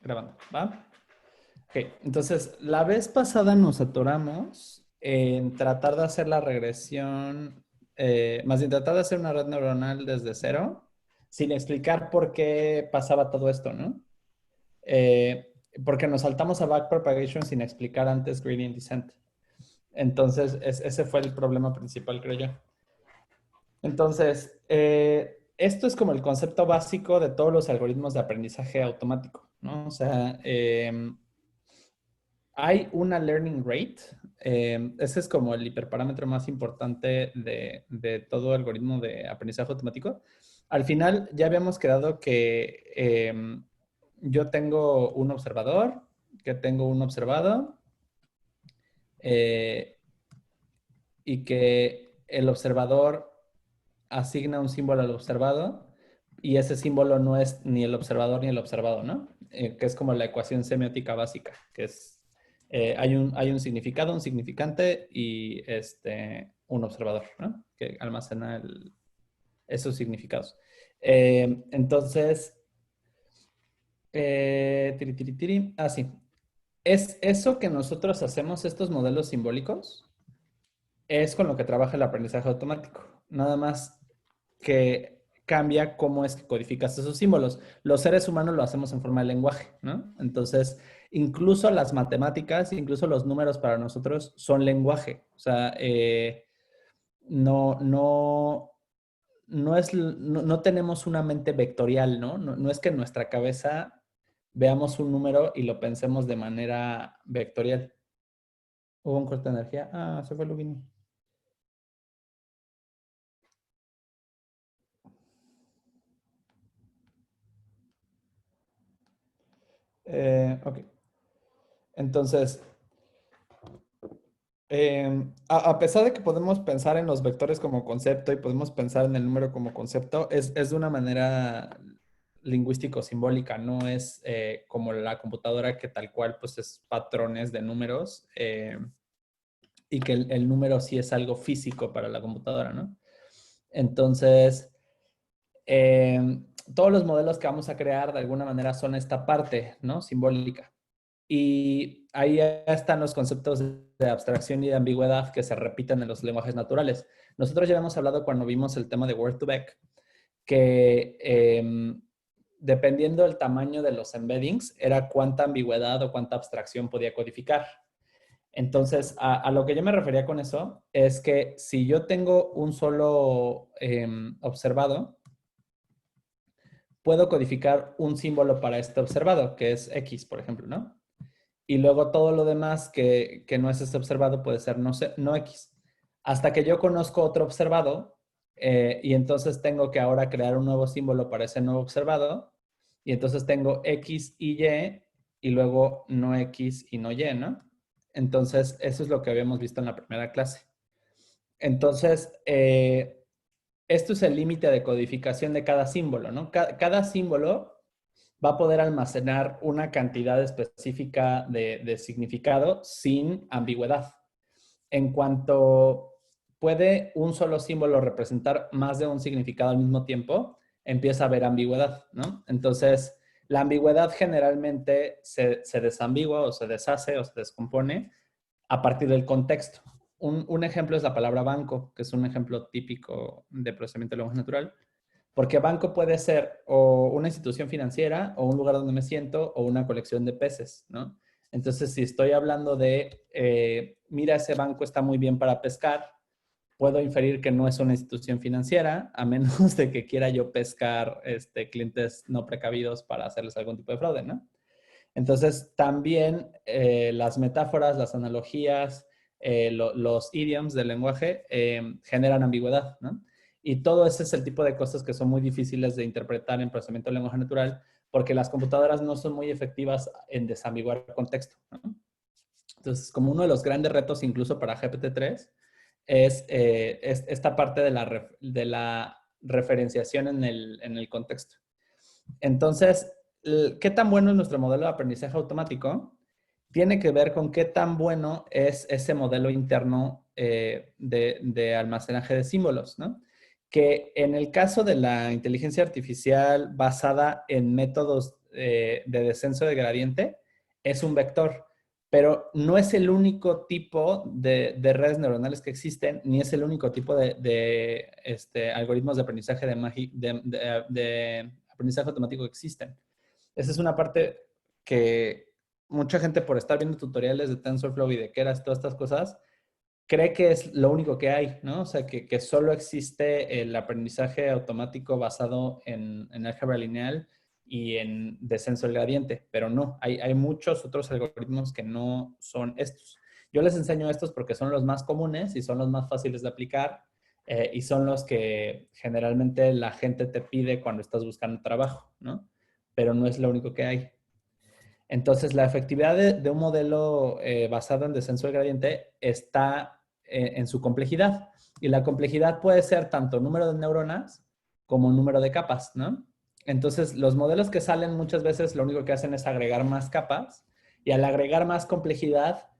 Grabando, ¿va? Ok, entonces la vez pasada nos atoramos en tratar de hacer la regresión, más bien tratar de hacer una red neuronal desde cero, sin explicar por qué pasaba todo esto, ¿no? Eh, Porque nos saltamos a backpropagation sin explicar antes gradient descent. Entonces, ese fue el problema principal, creo yo. Entonces, esto es como el concepto básico de todos los algoritmos de aprendizaje automático, ¿no? O sea, hay una learning rate. Ese es como el hiperparámetro más importante de todo algoritmo de aprendizaje automático. Al final ya habíamos quedado que yo tengo un observador, que tengo un observado, eh, y que el observador asigna un símbolo al observado y ese símbolo no es ni el observador ni el observado, ¿no? Que es como la ecuación semiótica básica, que es, hay un significado, un significante y un observador, ¿no? Que almacena esos significados. Entonces, sí. Es eso que nosotros hacemos, estos modelos simbólicos, es con lo que trabaja el aprendizaje automático. Nada más que cambia cómo es que codificas esos símbolos. Los seres humanos lo hacemos en forma de lenguaje, ¿no? Entonces, incluso las matemáticas, incluso los números para nosotros son lenguaje. O sea, no, no, no tenemos una mente vectorial, ¿no? No es que en nuestra cabeza veamos un número y lo pensemos de manera vectorial. Hubo un corte de energía. Ah, se fue Lugini. Ok. Entonces, a pesar de que podemos pensar en los vectores como concepto y podemos pensar en el número como concepto, es de una manera lingüístico-simbólica, no es como la computadora que tal cual pues es patrones de números y que el número sí es algo físico para la computadora, ¿no? Entonces, todos los modelos que vamos a crear de alguna manera son esta parte, ¿no? Simbólica. Y ahí están los conceptos de abstracción y de ambigüedad que se repiten en los lenguajes naturales. Nosotros ya hemos hablado cuando vimos el tema de Word2Vec que dependiendo del tamaño de los embeddings era cuánta ambigüedad o cuánta abstracción podía codificar. Entonces, a lo que yo me refería con eso es que si yo tengo un solo observado, puedo codificar un símbolo para este observado, que es X, por ejemplo, ¿no? Y luego todo lo demás que no es este observado puede ser no, no X. Hasta que yo conozco otro observado y entonces tengo que ahora crear un nuevo símbolo para ese nuevo observado y entonces tengo X y luego no X y no Y, ¿no? Entonces, eso es lo que habíamos visto en la primera clase. Entonces, esto es el límite de codificación de cada símbolo, ¿no? Cada símbolo va a poder almacenar una cantidad específica de significado sin ambigüedad. En cuanto puede un solo símbolo representar más de un significado al mismo tiempo, empieza a haber ambigüedad, ¿no? Entonces, la ambigüedad generalmente se desambigua o se deshace o se descompone a partir del contexto. Un ejemplo es la palabra banco, que es un ejemplo típico de procesamiento de lenguaje natural, porque banco puede ser o una institución financiera o un lugar donde me siento o una colección de peces, ¿no? Entonces, si estoy hablando de, mira, ese banco está muy bien para pescar, puedo inferir que no es una institución financiera, a menos de que quiera yo pescar clientes no precavidos para hacerles algún tipo de fraude, ¿no? Entonces, también las metáforas, las analogías, los idioms del lenguaje generan ambigüedad, ¿no? Y todo ese es el tipo de cosas que son muy difíciles de interpretar en procesamiento de lenguaje natural porque las computadoras no son muy efectivas en desambiguar contexto, ¿no? Entonces, como uno de los grandes retos incluso para GPT-3 es esta parte de la referenciación en el contexto. Entonces, ¿qué tan bueno es nuestro modelo de aprendizaje automático? Tiene que ver con qué tan bueno es ese modelo interno de almacenaje de símbolos, ¿no? Que en el caso de la inteligencia artificial basada en métodos de descenso de gradiente es un vector, pero no es el único tipo de redes neuronales que existen, ni es el único tipo de algoritmos de aprendizaje de aprendizaje automático que existen. Esa es una parte que mucha gente, por estar viendo tutoriales de TensorFlow y de Keras, todas estas cosas, cree que es lo único que hay, ¿no? O sea, que solo existe el aprendizaje automático basado en álgebra lineal y en descenso del gradiente, pero no, hay muchos otros algoritmos que no son estos. Yo les enseño estos porque son los más comunes y son los más fáciles de aplicar y son los que generalmente la gente te pide cuando estás buscando trabajo, ¿no? Pero no es lo único que hay. Entonces, la efectividad de un modelo basado en descenso del gradiente está en su complejidad. Y la complejidad puede ser tanto número de neuronas como número de capas, ¿no? Entonces, los modelos que salen muchas veces lo único que hacen es agregar más capas y al agregar más complejidad,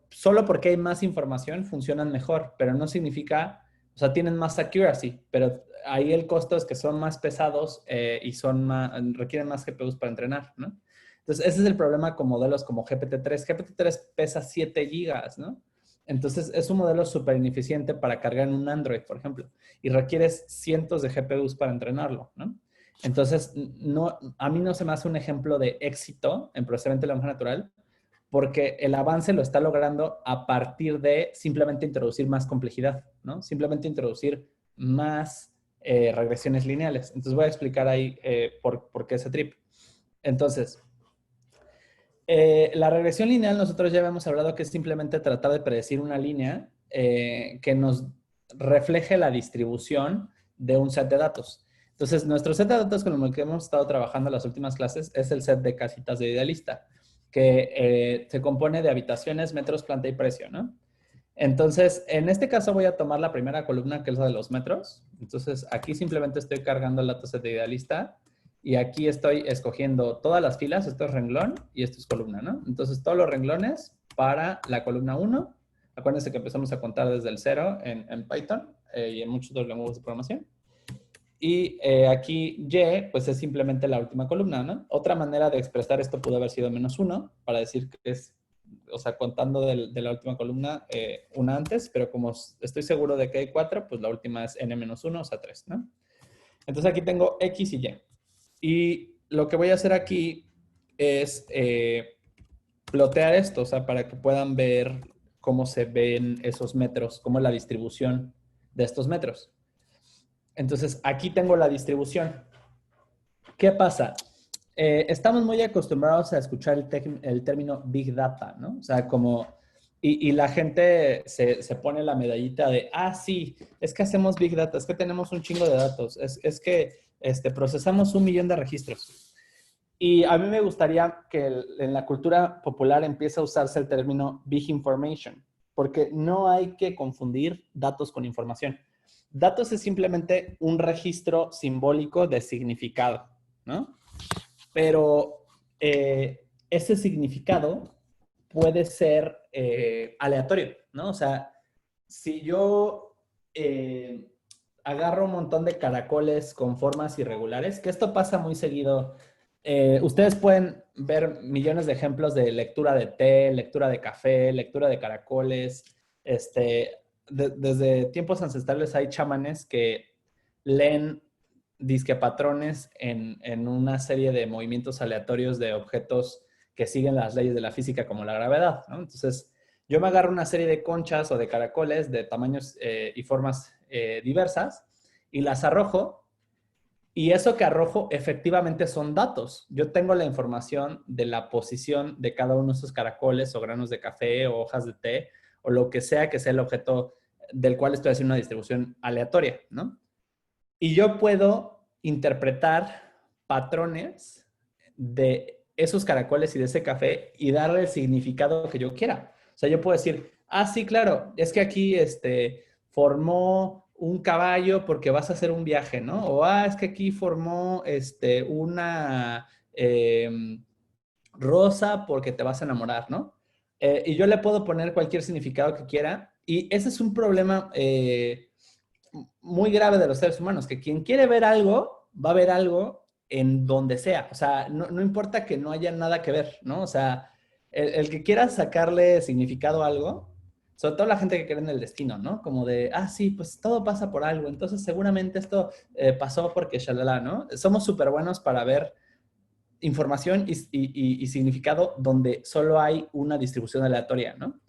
solo porque hay más información, funcionan mejor, pero no significa, o sea, tienen más accuracy, pero ahí el costo es que son más pesados y requieren más GPUs para entrenar, ¿no? Entonces, ese es el problema con modelos como GPT-3. GPT-3 pesa 7 gigas, ¿no? Entonces, es un modelo súper ineficiente para cargar en un Android, por ejemplo, y requieres cientos de GPUs para entrenarlo, ¿no? Entonces, no, a mí no se me hace un ejemplo de éxito en procesamiento de lenguaje natural, porque el avance lo está logrando a partir de simplemente introducir más complejidad, ¿no? Simplemente introducir más regresiones lineales. Entonces voy a explicar ahí por qué ese trip. Entonces, la regresión lineal nosotros ya habíamos hablado que es simplemente tratar de predecir una línea que nos refleje la distribución de un set de datos. Entonces, nuestro set de datos con el que hemos estado trabajando en las últimas clases es el set de casitas de Idealista, que se compone de habitaciones, metros, planta y precio, ¿no? Entonces, en este caso voy a tomar la primera columna, que es la de los metros. Entonces, aquí simplemente estoy cargando el dataset de Idealista y aquí estoy escogiendo todas las filas. Esto es renglón y esto es columna, ¿no? Entonces, todos los renglones para la columna 1. Acuérdense que empezamos a contar desde el 0 en Python y en muchos otros lenguajes de programación. Y aquí Y, pues es simplemente la última columna, ¿no? Otra manera de expresar esto pudo haber sido -1, para decir que es, o sea, contando de la última columna una antes, pero como estoy seguro de que hay 4, pues la última es n-1, o sea, 3, ¿no? Entonces aquí tengo X y Y. Y lo que voy a hacer aquí es plotear esto, o sea, para que puedan ver cómo se ven esos metros, cómo es la distribución de estos metros. Entonces, aquí tengo la distribución. ¿Qué pasa? Estamos muy acostumbrados a escuchar el término Big Data, ¿no? O sea, como, y la gente se pone la medallita de, sí, es que hacemos Big Data, es que tenemos un chingo de datos, es que procesamos 1 millón de registros. Y a mí me gustaría que en la cultura popular empiece a usarse el término Big Information, porque no hay que confundir datos con información. Datos es simplemente un registro simbólico de significado, ¿no? Pero ese significado puede ser aleatorio, ¿no? O sea, si yo agarro un montón de caracoles con formas irregulares, que esto pasa muy seguido. Ustedes pueden ver millones de ejemplos de lectura de té, lectura de café, lectura de caracoles. Desde tiempos ancestrales hay chamanes que leen disque patrones en una serie de movimientos aleatorios de objetos que siguen las leyes de la física como la gravedad, ¿no? Entonces, yo me agarro una serie de conchas o de caracoles de tamaños y formas diversas y las arrojo, y eso que arrojo efectivamente son datos. Yo tengo la información de la posición de cada uno de esos caracoles o granos de café o hojas de té o lo que sea el objeto del cual estoy haciendo una distribución aleatoria, ¿no? Y yo puedo interpretar patrones de esos caracoles y de ese café y darle el significado que yo quiera. O sea, yo puedo decir, sí, claro, es que aquí formó un caballo porque vas a hacer un viaje, ¿no? O, es que aquí formó una rosa porque te vas a enamorar, ¿no? Y yo le puedo poner cualquier significado que quiera. Y ese es un problema muy grave de los seres humanos, que quien quiere ver algo, va a ver algo en donde sea. O sea, no importa que no haya nada que ver, ¿no? O sea, el que quiera sacarle significado a algo, sobre todo la gente que cree en el destino, ¿no? Como de, ah, sí, pues todo pasa por algo, entonces seguramente esto pasó porque shalala, ¿no? Somos súper buenos para ver información y significado donde solo hay una distribución aleatoria, ¿no?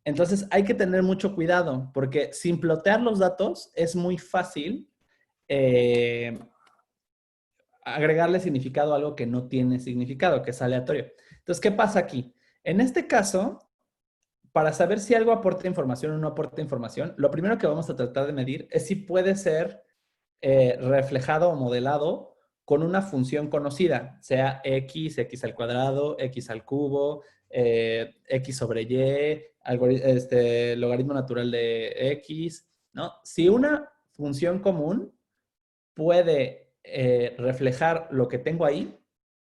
Entonces hay que tener mucho cuidado porque sin plotear los datos es muy fácil eh, agregarle significado a algo que no tiene significado, que es aleatorio. Entonces, ¿qué pasa aquí? En este caso, para saber si algo aporta información o no aporta información, lo primero que vamos a tratar de medir es si puede ser reflejado o modelado con una función conocida, sea x al cuadrado, x al cubo, x sobre y, logaritmo natural de x, ¿no? Si una función común puede reflejar lo que tengo ahí,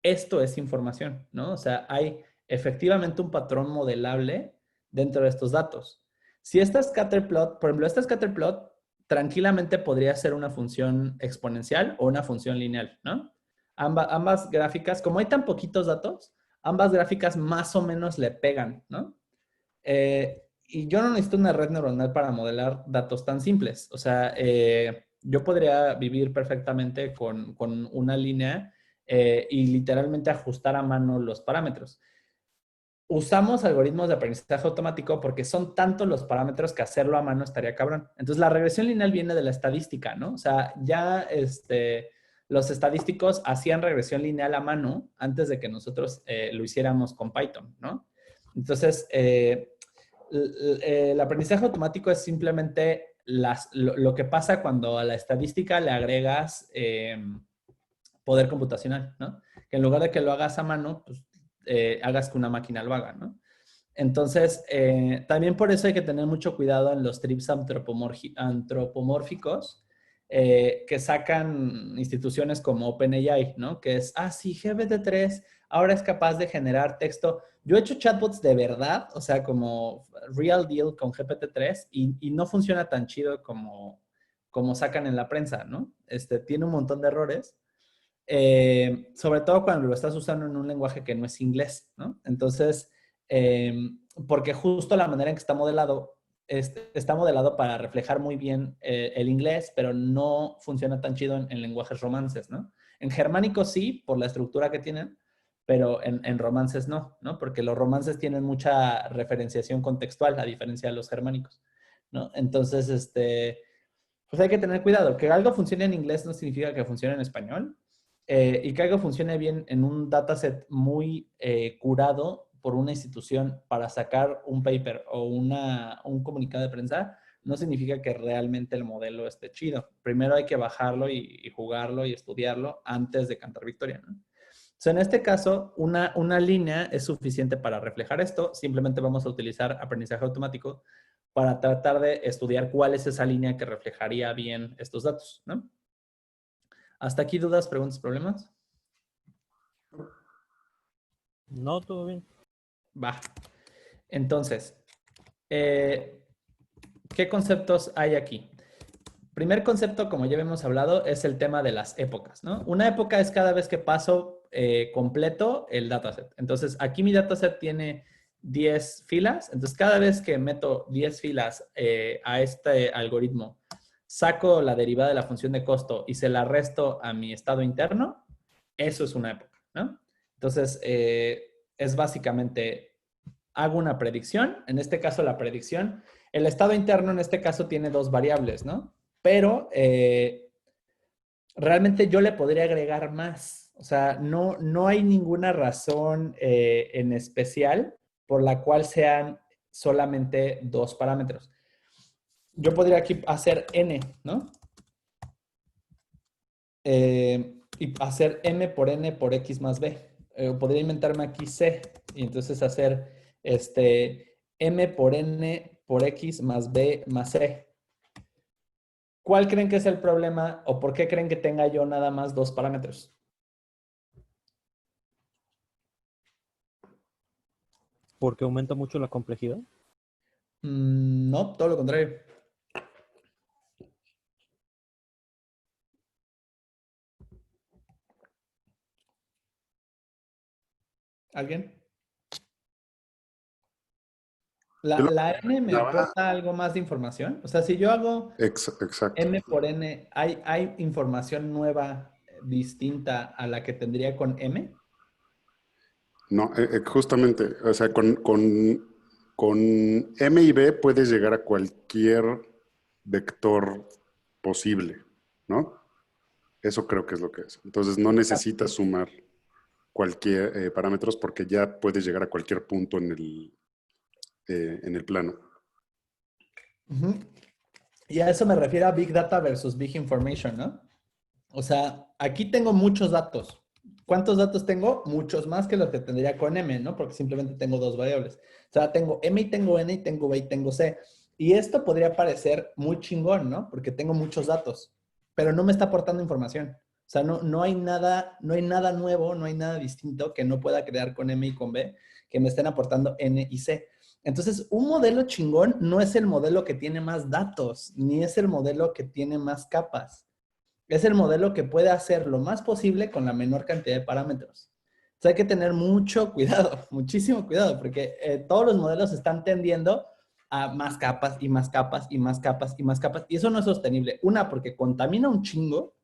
esto es información, ¿no? O sea, hay efectivamente un patrón modelable dentro de estos datos. Si esta scatterplot, por ejemplo, esta scatterplot tranquilamente podría ser una función exponencial o una función lineal, ¿no? Ambas gráficas, como hay tan poquitos datos, ambas gráficas más o menos le pegan, ¿no? Y yo no necesito una red neuronal para modelar datos tan simples. O sea, yo podría vivir perfectamente con una línea y literalmente ajustar a mano los parámetros. Usamos algoritmos de aprendizaje automático porque son tantos los parámetros que hacerlo a mano estaría cabrón. Entonces, la regresión lineal viene de la estadística, ¿no? O sea, ya los estadísticos hacían regresión lineal a mano antes de que nosotros lo hiciéramos con Python, ¿no? Entonces, el aprendizaje automático es simplemente lo que pasa cuando a la estadística le agregas poder computacional, ¿no? Que en lugar de que lo hagas a mano, pues hagas que una máquina lo haga, ¿no? Entonces, también por eso hay que tener mucho cuidado en los trips antropomórficos que sacan instituciones como OpenAI, ¿no? Que es, ah, sí, GPT-3 ahora es capaz de generar texto. Yo he hecho chatbots de verdad, o sea, como real deal con GPT-3 y no funciona tan chido como sacan en la prensa, ¿no? Tiene un montón de errores. Sobre todo cuando lo estás usando en un lenguaje que no es inglés, ¿no? Entonces, eh, porque justo la manera en que está modelado para reflejar muy bien el inglés, pero no funciona tan chido en lenguajes romances, ¿no? En germánico sí, por la estructura que tienen, pero en romances no, ¿no? Porque los romances tienen mucha referenciación contextual, a diferencia de los germánicos, ¿no? Entonces, pues hay que tener cuidado. Que algo funcione en inglés no significa que funcione en español. Y que algo funcione bien en un dataset muy curado por una institución para sacar un paper o un comunicado de prensa, no significa que realmente el modelo esté chido. Primero hay que bajarlo y jugarlo y estudiarlo antes de cantar victoria, ¿no? So, en este caso, una línea es suficiente para reflejar esto. Simplemente vamos a utilizar aprendizaje automático para tratar de estudiar cuál es esa línea que reflejaría bien estos datos, ¿no? ¿Hasta aquí dudas, preguntas, problemas? No, todo bien. Va. Entonces, ¿qué conceptos hay aquí? Primer concepto, como ya hemos hablado, es el tema de las épocas, ¿no? Una época es cada vez que paso completo el dataset. Entonces, aquí mi dataset tiene 10 filas. Entonces, cada vez que meto 10 filas a este algoritmo, saco la derivada de la función de costo y se la resto a mi estado interno, eso es una época, ¿no? Entonces, es básicamente, hago una predicción. En este caso, la predicción, el estado interno en este caso tiene dos variables, ¿no? Pero realmente yo le podría agregar más. O sea, no hay ninguna razón en especial por la cual sean solamente dos parámetros. Yo podría aquí hacer n, ¿no? Y hacer m por n por x más b. Podría inventarme aquí c y entonces hacer m por n por x más b más c. ¿Cuál creen que es el problema o por qué creen que tenga yo nada más dos parámetros? Porque aumenta mucho la complejidad. No, todo lo contrario. ¿Alguien? Yo lo ¿La n me pensaba- aporta algo más de información? O sea, si yo hago Exacto. m por n, ¿hay información nueva distinta a la que tendría con m? No, justamente, o sea, con M y B puedes llegar a cualquier vector posible, ¿no? Eso creo que es lo que es. Entonces no necesitas sumar cualquier parámetros porque ya puedes llegar a cualquier punto en el plano. Ujú. Y a eso me refiero a Big Data versus Big Information, ¿no? O sea, aquí tengo muchos datos. ¿Cuántos datos tengo? Muchos más que los que tendría con M, ¿no? Porque simplemente tengo dos variables. O sea, tengo M y tengo N y tengo B y tengo C. Y esto podría parecer muy chingón, ¿no? Porque tengo muchos datos, pero no me está aportando información. O sea, no hay nada, no hay nada nuevo, no hay nada distinto que no pueda crear con M y con B que me estén aportando N y C. Entonces, un modelo chingón no es el modelo que tiene más datos, ni es el modelo que tiene más capas. Es el modelo que puede hacer lo más posible con la menor cantidad de parámetros. Entonces hay que tener mucho cuidado, muchísimo cuidado, porque todos los modelos están tendiendo a más capas y más capas y más capas y más capas. Y eso no es sostenible. Una, porque contamina un chingo. O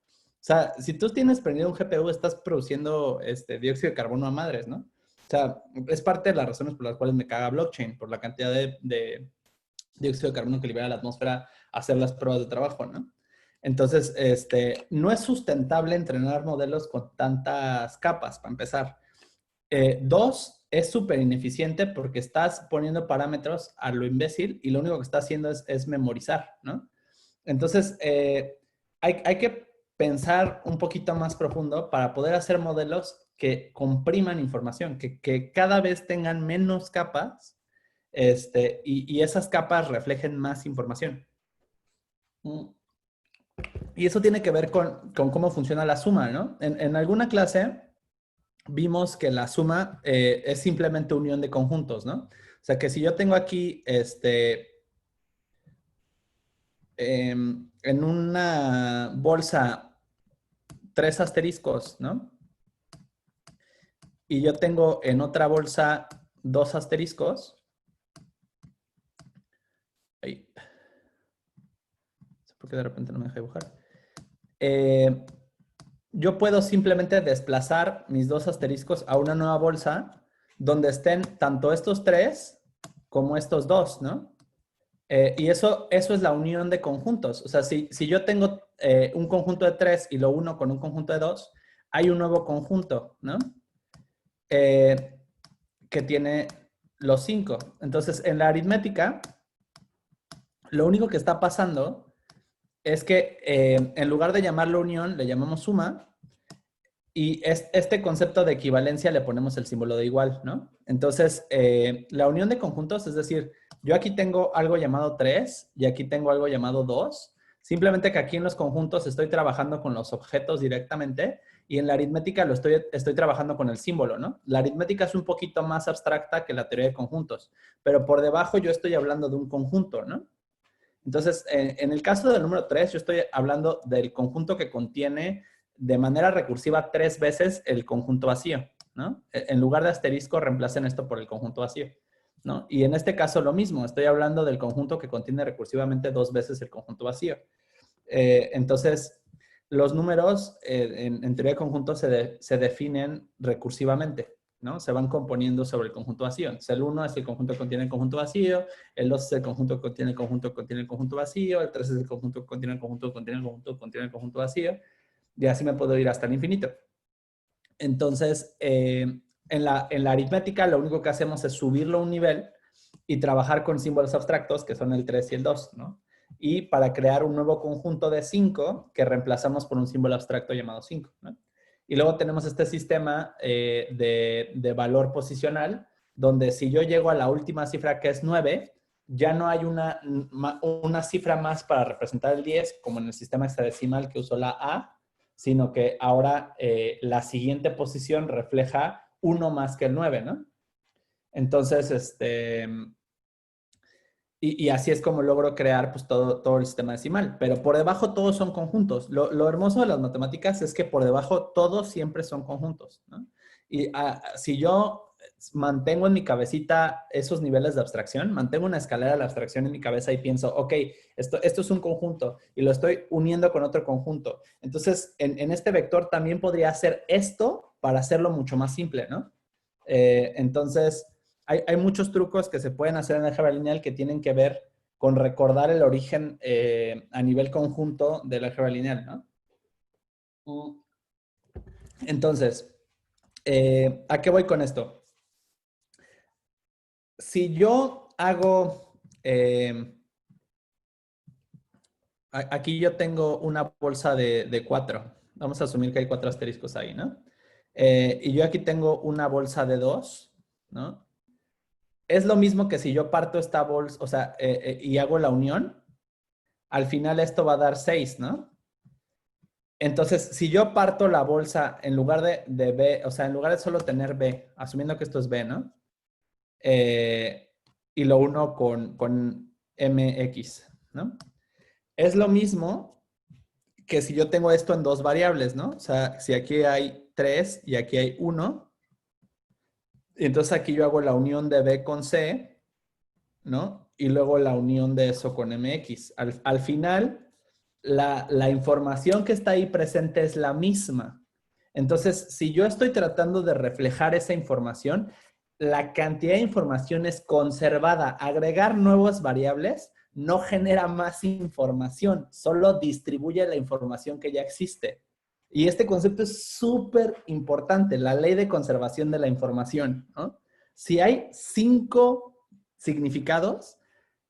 sea, si tú tienes prendido un GPU, estás produciendo dióxido de carbono a madres, ¿no? O sea, es parte de las razones por las cuales me caga blockchain, por la cantidad de dióxido de carbono que libera la atmósfera hacer las pruebas de trabajo, ¿no? Entonces, no es sustentable entrenar modelos con tantas capas, para empezar. Dos, es súper ineficiente porque estás poniendo parámetros a lo imbécil y lo único que está haciendo es memorizar, ¿no? Entonces, hay que pensar un poquito más profundo para poder hacer modelos que compriman información, que cada vez tengan menos capas y esas capas reflejen más información. Y eso tiene que ver con cómo funciona la suma, ¿no? En alguna clase vimos que la suma es simplemente unión de conjuntos, ¿no? O sea, que si yo tengo aquí, en una bolsa, 3 asteriscos, ¿no? Y yo tengo en otra bolsa 2 asteriscos. Ahí. No sé por qué de repente no me deja dibujar. Yo puedo simplemente desplazar mis 2 asteriscos a una nueva bolsa donde estén tanto estos 3 como estos 2, ¿no? Y eso es la unión de conjuntos. O sea, si yo tengo un conjunto de 3 y lo uno con un conjunto de 2, hay un nuevo conjunto, ¿no? Que tiene los 5. Entonces, en la aritmética, lo único que está pasando es que en lugar de llamarlo unión, le llamamos suma. Y este concepto de equivalencia le ponemos el símbolo de igual, ¿no? Entonces, la unión de conjuntos, es decir, yo aquí tengo algo llamado 3 y aquí tengo algo llamado 2. Simplemente que aquí en los conjuntos estoy trabajando con los objetos directamente y en la aritmética estoy trabajando con el símbolo, ¿no? La aritmética es un poquito más abstracta que la teoría de conjuntos, pero por debajo yo estoy hablando de un conjunto, ¿no? Entonces, en el caso del número 3, yo estoy hablando del conjunto que contiene de manera recursiva 3 veces el conjunto vacío, ¿no? En lugar de asterisco, reemplacen esto por el conjunto vacío, ¿no? Y en este caso lo mismo, estoy hablando del conjunto que contiene recursivamente 2 veces el conjunto vacío. Entonces, los números en teoría de conjuntos se definen recursivamente, ¿no? Se van componiendo sobre el conjunto vacío. Entonces, el 1 es el conjunto que contiene el conjunto vacío, el 2 es el conjunto que contiene el conjunto que contiene el conjunto vacío, el 3 es el conjunto que contiene el conjunto que contiene el conjunto que contiene el conjunto vacío, y así me puedo ir hasta el infinito. Entonces, en la aritmética lo único que hacemos es subirlo a un nivel y trabajar con símbolos abstractos, que son el 3 y el 2, ¿no? Y para crear un nuevo conjunto de 5 que reemplazamos por un símbolo abstracto llamado 5, ¿no? Y luego tenemos este sistema de valor posicional, donde si yo llego a la última cifra que es 9, ya no hay una cifra más para representar el 10, como en el sistema hexadecimal que usó la A, sino que ahora la siguiente posición refleja 1 más que el 9, ¿no? Entonces, y así es como logro crear pues, todo el sistema decimal. Pero por debajo todos son conjuntos. Lo hermoso de las matemáticas es que por debajo todos siempre son conjuntos, ¿no? Y si yo mantengo en mi cabecita esos niveles de abstracción, mantengo una escalera de la abstracción en mi cabeza y pienso, ok, esto es un conjunto y lo estoy uniendo con otro conjunto. Entonces, en este vector también podría hacer esto para hacerlo mucho más simple, ¿no? Entonces, hay muchos trucos que se pueden hacer en álgebra lineal que tienen que ver con recordar el origen a nivel conjunto del álgebra lineal, ¿no? Entonces, ¿a qué voy con esto? Si yo hago, aquí yo tengo una bolsa de 4. Vamos a asumir que hay 4 asteriscos ahí, ¿no? Y yo aquí tengo una bolsa de 2, ¿no? Es lo mismo que si yo parto esta bolsa, o sea, y hago la unión, al final esto va a dar 6, ¿no? Entonces, si yo parto la bolsa en lugar de B, o sea, en lugar de solo tener B, asumiendo que esto es B, ¿no? Y lo uno con MX, ¿no? Es lo mismo que si yo tengo esto en dos variables, ¿no? O sea, si aquí hay 3 y aquí hay 1, entonces aquí yo hago la unión de B con C, ¿no? Y luego la unión de eso con MX. Al final, la información que está ahí presente es la misma. Entonces, si yo estoy tratando de reflejar esa información, la cantidad de información es conservada. Agregar nuevas variables no genera más información, solo distribuye la información que ya existe. Y este concepto es súper importante, la ley de conservación de la información, ¿no? Si hay 5 significados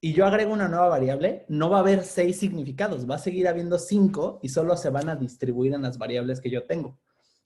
y yo agrego una nueva variable, no va a haber 6 significados, va a seguir habiendo 5 y solo se van a distribuir en las variables que yo tengo.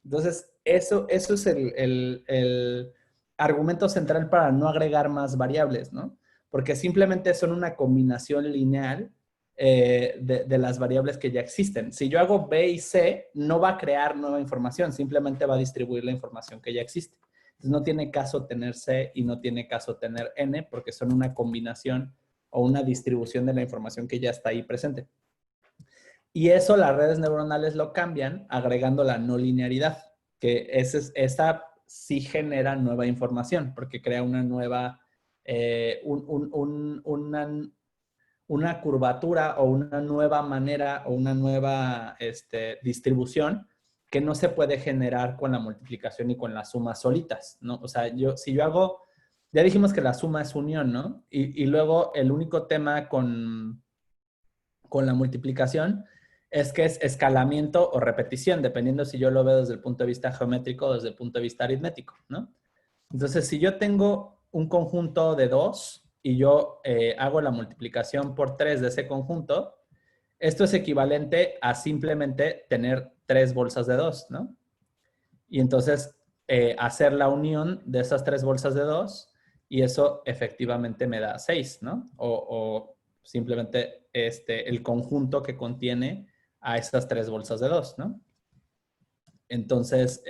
Entonces, eso es el argumento central para no agregar más variables, ¿no? Porque simplemente son una combinación lineal de las variables que ya existen. Si yo hago B y C, no va a crear nueva información, simplemente va a distribuir la información que ya existe. Entonces, no tiene caso tener C y no tiene caso tener N porque son una combinación o una distribución de la información que ya está ahí presente. Y eso las redes neuronales lo cambian agregando la no linearidad, que esa sí genera nueva información, porque crea una nueva, una curvatura o una nueva manera o una nueva distribución que no se puede generar con la multiplicación y con la suma solitas, ¿no? O sea, si yo hago, ya dijimos que la suma es unión, ¿no? Y luego el único tema con la multiplicación es que es escalamiento o repetición, dependiendo si yo lo veo desde el punto de vista geométrico o desde el punto de vista aritmético, ¿no? Entonces, si yo tengo un conjunto de 2 y yo hago la multiplicación por 3 de ese conjunto, esto es equivalente a simplemente tener 3 bolsas de 2, ¿no? Y entonces hacer la unión de esas 3 bolsas de 2 y eso efectivamente me da 6, ¿no? O simplemente el conjunto que contiene a esas 3 bolsas de 2, ¿no? Entonces,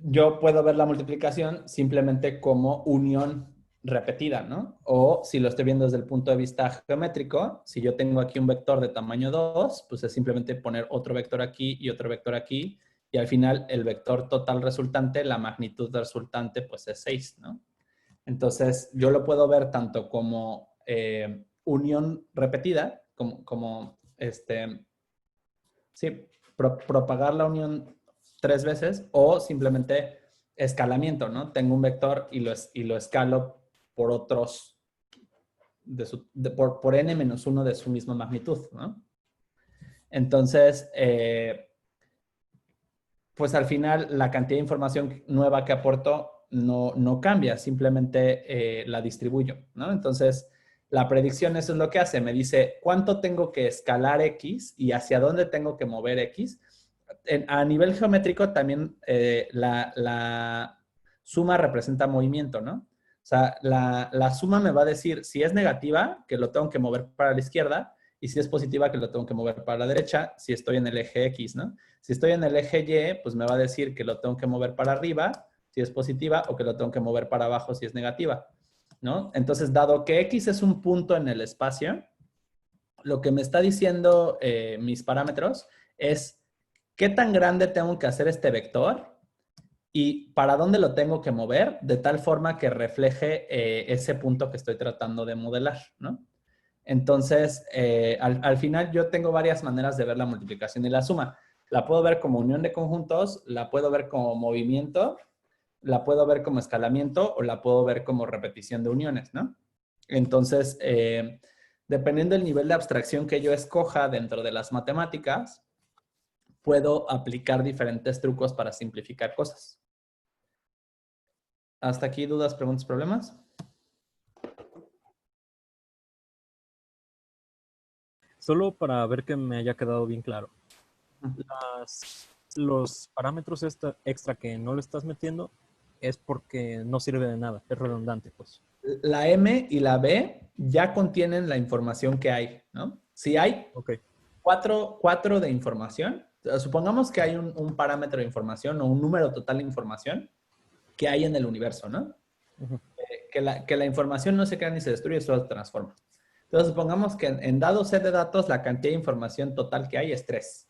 yo puedo ver la multiplicación simplemente como unión repetida, ¿no? O si lo estoy viendo desde el punto de vista geométrico, si yo tengo aquí un vector de tamaño 2, pues es simplemente poner otro vector aquí y otro vector aquí, y al final el vector total resultante, la magnitud resultante, pues es 6, ¿no? Entonces, yo lo puedo ver tanto como unión repetida, sí, propagar la unión 3 veces, o simplemente escalamiento, ¿no? Tengo un vector y lo escalo por otros, por n-1 de su misma magnitud, ¿no? Entonces, pues al final la cantidad de información nueva que aporto no cambia, simplemente la distribuyo, ¿no? Entonces, la predicción eso es lo que hace, me dice cuánto tengo que escalar X y hacia dónde tengo que mover X. A nivel geométrico también la suma representa movimiento, ¿no? O sea, la suma me va a decir si es negativa, que lo tengo que mover para la izquierda, y si es positiva, que lo tengo que mover para la derecha, si estoy en el eje X, ¿no? Si estoy en el eje Y, pues me va a decir que lo tengo que mover para arriba, si es positiva, o que lo tengo que mover para abajo, si es negativa, ¿no? Entonces, dado que X es un punto en el espacio, lo que me está diciendo mis parámetros es qué tan grande tengo que hacer este vector y para dónde lo tengo que mover de tal forma que refleje ese punto que estoy tratando de modelar, ¿no? Entonces, al final yo tengo varias maneras de ver la multiplicación y la suma. La puedo ver como unión de conjuntos, la puedo ver como movimiento, la puedo ver como escalamiento o la puedo ver como repetición de uniones, ¿no? Entonces, dependiendo del nivel de abstracción que yo escoja dentro de las matemáticas, puedo aplicar diferentes trucos para simplificar cosas. ¿Hasta aquí dudas, preguntas, problemas? Solo para ver que me haya quedado bien claro. Los parámetros extra que no le estás metiendo es porque no sirve de nada, es redundante, pues. La M y la B ya contienen la información que hay, ¿no? Si hay Ok, cuatro de información, supongamos que hay un parámetro de información o un número total de información que hay en el universo, ¿no? ujú, Que la información no se crea ni se destruye, solo se transforma. Entonces, supongamos que en dado set de datos la cantidad de información total que hay es 3.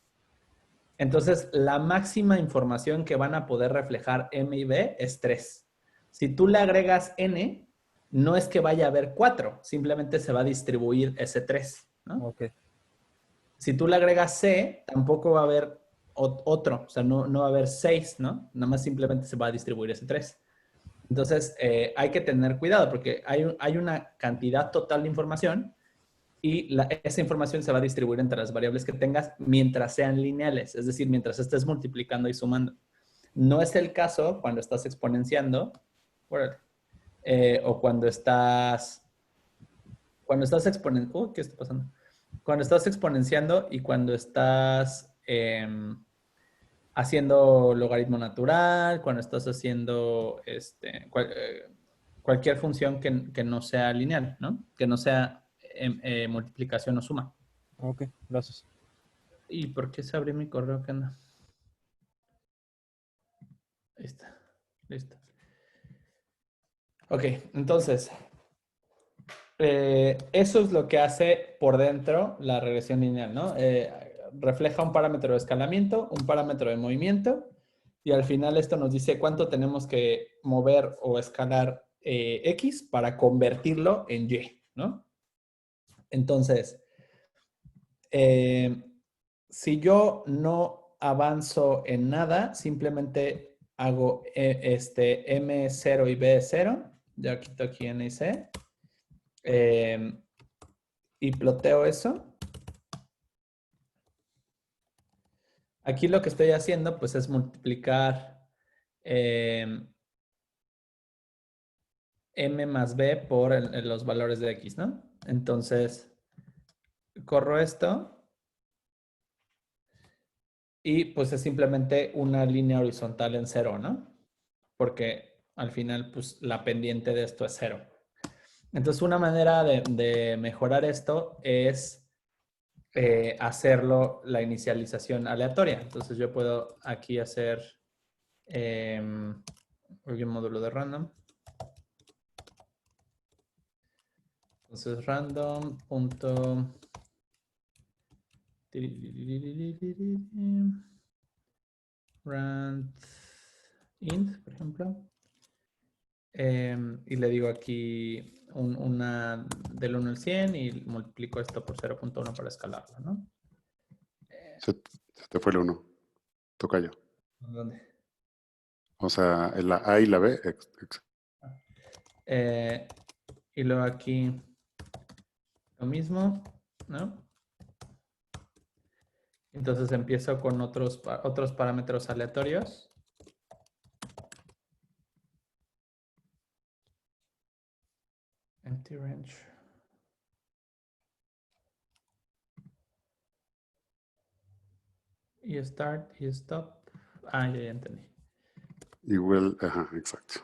Entonces, la máxima información que van a poder reflejar M y B es 3. Si tú le agregas N, no es que vaya a haber 4, simplemente se va a distribuir ese 3, ¿no? ok, Si tú le agregas C, tampoco va a haber otro, o sea, no va a haber 6, ¿no? Nada más simplemente se va a distribuir ese 3. Entonces, hay que tener cuidado porque hay una cantidad total de información y esa información se va a distribuir entre las variables que tengas mientras sean lineales, es decir, mientras estés multiplicando y sumando. No es el caso cuando estás exponenciando, o cuando estás exponenciando, ¿qué está pasando? Cuando estás exponenciando y cuando estás haciendo logaritmo natural, cuando estás haciendo cualquier función que no sea lineal, ¿no? Que no sea multiplicación o suma. ok, gracias. ¿Y por qué se abrió mi correo? ¿Qué anda? Ahí está. Listo. Ok, entonces, eso es lo que hace por dentro la regresión lineal, ¿no? Refleja un parámetro de escalamiento, un parámetro de movimiento, y al final esto nos dice cuánto tenemos que mover o escalar X para convertirlo en Y, ¿no? Entonces, si yo no avanzo en nada, simplemente hago M0 y B0, ya quito aquí N y C, y ploteo eso. Aquí lo que estoy haciendo pues es multiplicar M más B por los valores de X, ¿no? Entonces, corro esto y pues es simplemente una línea horizontal en cero, ¿no? Porque al final pues la pendiente de esto es cero. Entonces, una manera de mejorar esto es hacerlo la inicialización aleatoria. Entonces, yo puedo aquí hacer un módulo de random. Entonces, random punto rand int, por ejemplo. Y le digo aquí una del 1 al 100 y multiplico esto por 0.1 para escalarlo, ¿no? Se te fue el 1. Toca yo. ¿Dónde? O sea, la A y la B. Y luego aquí lo mismo, ¿no? Entonces empiezo con otros parámetros aleatorios. Empty range. Y start y stop. Ah, ya entendí. Igual, ajá, exacto.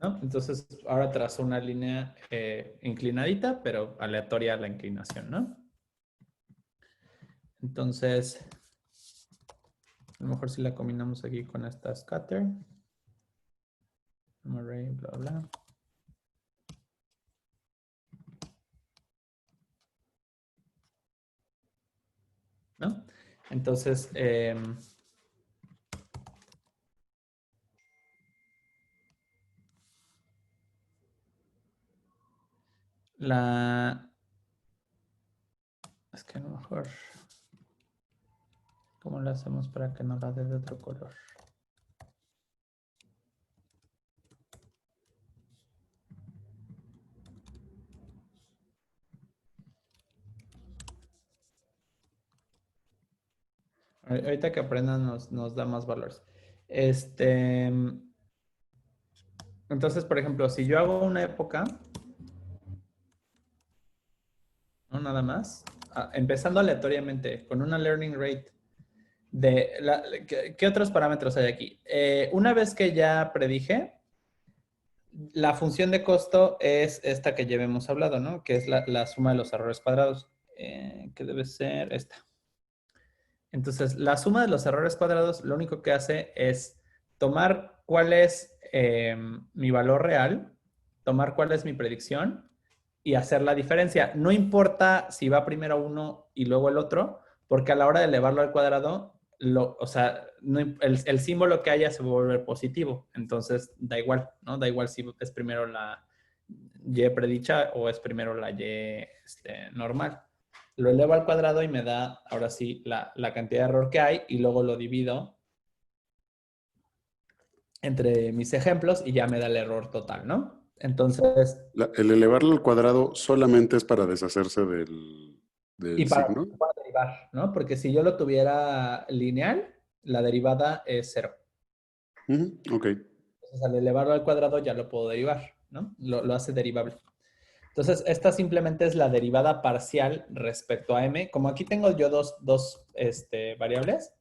¿No? Entonces, ahora trazo una línea inclinadita, pero aleatoria a la inclinación, ¿no? Entonces, a lo mejor si la combinamos aquí con esta scatter. Array, bla, bla. ¿no? Entonces, es que a lo mejor, ¿cómo lo hacemos para que no la dé de otro color? Ahorita que aprendan nos da más valores. Entonces, por ejemplo, si yo hago una época, no nada más, empezando aleatoriamente con una learning rate ¿qué otros parámetros hay aquí? Una vez que ya predije, la función de costo es esta que ya hemos hablado, ¿no? Que es la suma de los errores cuadrados, que debe ser esta. Entonces, la suma de los errores cuadrados lo único que hace es tomar cuál es mi valor real, tomar cuál es mi predicción y hacer la diferencia. No importa si va primero uno y luego el otro, porque a la hora de elevarlo al cuadrado, o sea, el símbolo que haya se va a volver positivo. Entonces, da igual, ¿no? Da igual si es primero la y predicha o es primero la y normal. Lo elevo al cuadrado y me da, ahora sí, la cantidad de error que hay y luego lo divido entre mis ejemplos y ya me da el error total, ¿no? Entonces... El elevarlo al cuadrado solamente es para deshacerse Y del para signo. derivar, ¿no? Porque si yo lo tuviera lineal, la derivada es 0. Ok. Entonces, al elevarlo al cuadrado ya lo puedo derivar, ¿no? Lo hace derivable. Entonces, esta simplemente es la derivada parcial respecto a m. Como aquí tengo yo dos variables,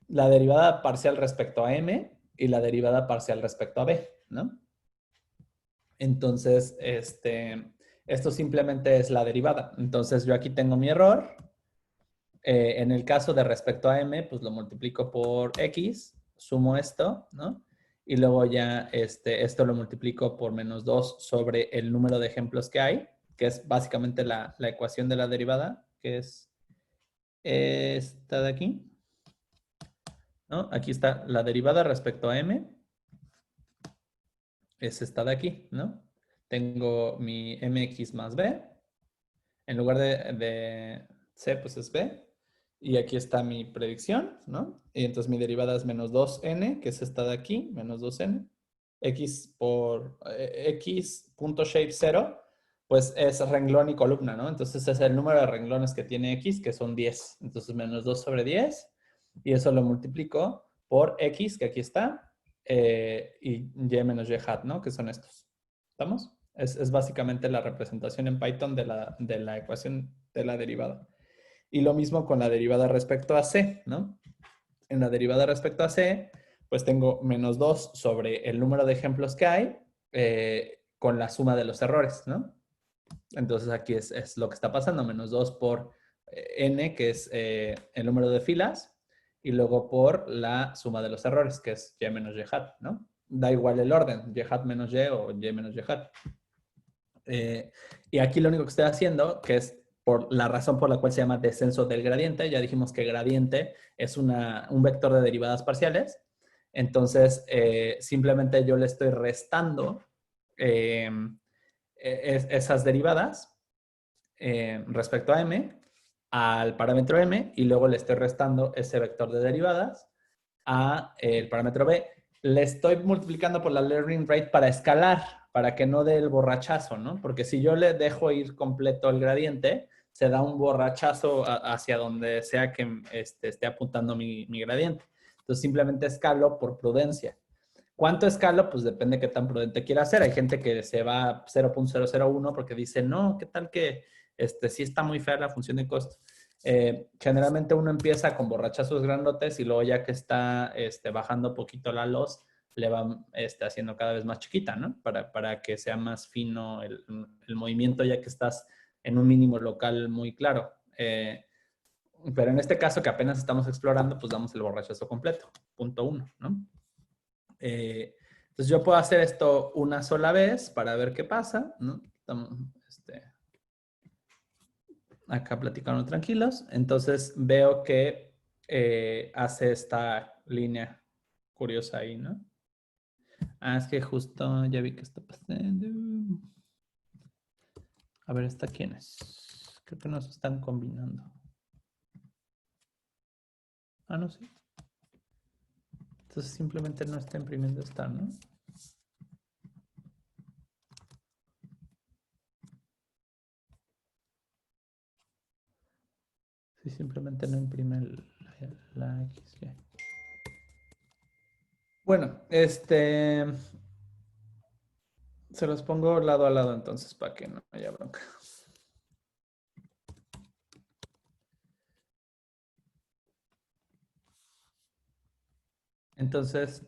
la derivada parcial respecto a m y la derivada parcial respecto a b, ¿no? Entonces, esto simplemente es la derivada. Entonces, yo aquí tengo mi error. En el caso de respecto a m, pues lo multiplico por x, sumo esto, ¿no? Y luego ya esto lo multiplico por menos 2 sobre el número de ejemplos que hay, que es básicamente la ecuación de la derivada, que es esta de aquí, ¿no? Aquí está la derivada respecto a m, es esta de aquí, ¿no? Tengo mi mx más b, en lugar de c, pues es b. Y aquí está mi predicción, ¿no? Y entonces mi derivada es menos 2n, que es esta de aquí, menos 2n. X por x.shape 0, pues es renglón y columna, ¿no? Entonces es el número de renglones que tiene x, que son 10. Entonces menos 2 sobre 10. Y eso lo multiplico por x, que aquí está, y y menos y hat, ¿no? Que son estos. ¿Estamos? Es básicamente la representación en Python de la ecuación de la derivada. Y lo mismo con la derivada respecto a c, ¿no? En la derivada respecto a c, pues tengo menos 2 sobre el número de ejemplos que hay con la suma de los errores, ¿no? Entonces aquí es lo que está pasando, menos 2 por n, que es el número de filas, y luego por la suma de los errores, que es y menos y hat, ¿no? Da igual el orden, y hat menos y o y menos y hat. Y aquí lo único que estoy haciendo, que es por la razón por la cual se llama descenso del gradiente, ya dijimos que gradiente es un vector de derivadas parciales, entonces simplemente yo le estoy restando esas derivadas respecto a m al parámetro m y luego le estoy restando ese vector de derivadas a el parámetro b. Le estoy multiplicando por la learning rate para escalar, para que no dé el borrachazo, ¿no? Porque si yo le dejo ir completo el gradiente, se da un borrachazo hacia donde sea que esté apuntando mi gradiente. Entonces simplemente escalo por prudencia. ¿Cuánto escalo? Pues depende de qué tan prudente quiera ser. Hay gente que se va a 0.001 porque dice, no, ¿qué tal que sí está muy fea la función de costo? Generalmente uno empieza con borrachazos grandotes y luego ya que está bajando poquito la loss, le va haciendo cada vez más chiquita, ¿no? Para que sea más fino el movimiento ya que estás en un mínimo local muy claro. Pero en este caso que apenas estamos explorando, pues damos el borrachazo completo, punto 1, ¿no? Entonces yo puedo hacer esto una sola vez para ver qué pasa, ¿no? acá platicando tranquilos. Entonces veo que hace esta línea curiosa ahí, ¿no? Ah, es que justo ya vi que está pasando. A ver, ¿esta quién es? Creo que nos están combinando. Ah, no, sí. Entonces simplemente no está imprimiendo esta, ¿no? Sí, simplemente no imprime la XY. Bueno, se los pongo lado a lado entonces para que no haya bronca. Entonces,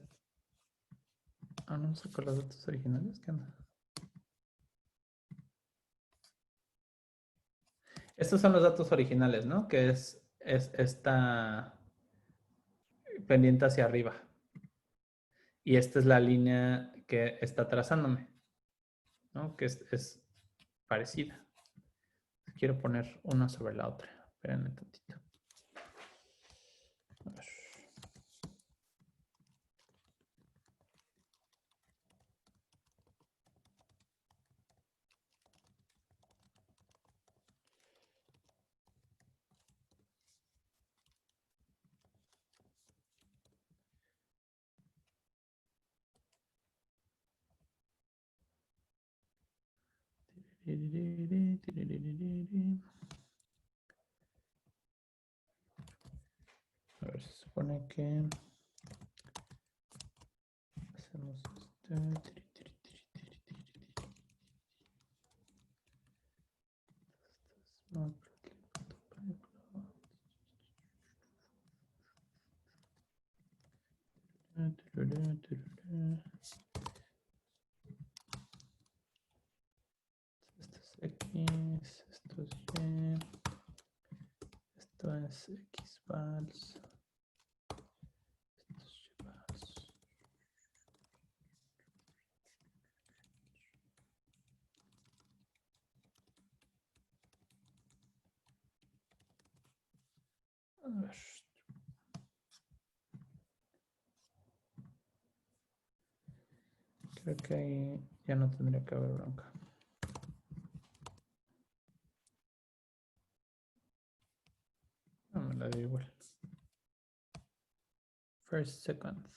no saco los datos originales. ¿Qué onda? Estos son los datos originales, ¿no? Que es esta pendiente hacia arriba. Y esta es la línea que está trazándome, ¿no? Que es parecida. Quiero poner una sobre la otra. Espérenme tantito. A ver. A ver, se supone que hacemos esto. Esto es X, esto es Y, esto es X vals, esto es Y vals. A ver. Creo que ahí ya no tendría que haber bronca. No me la doy igual. First, second.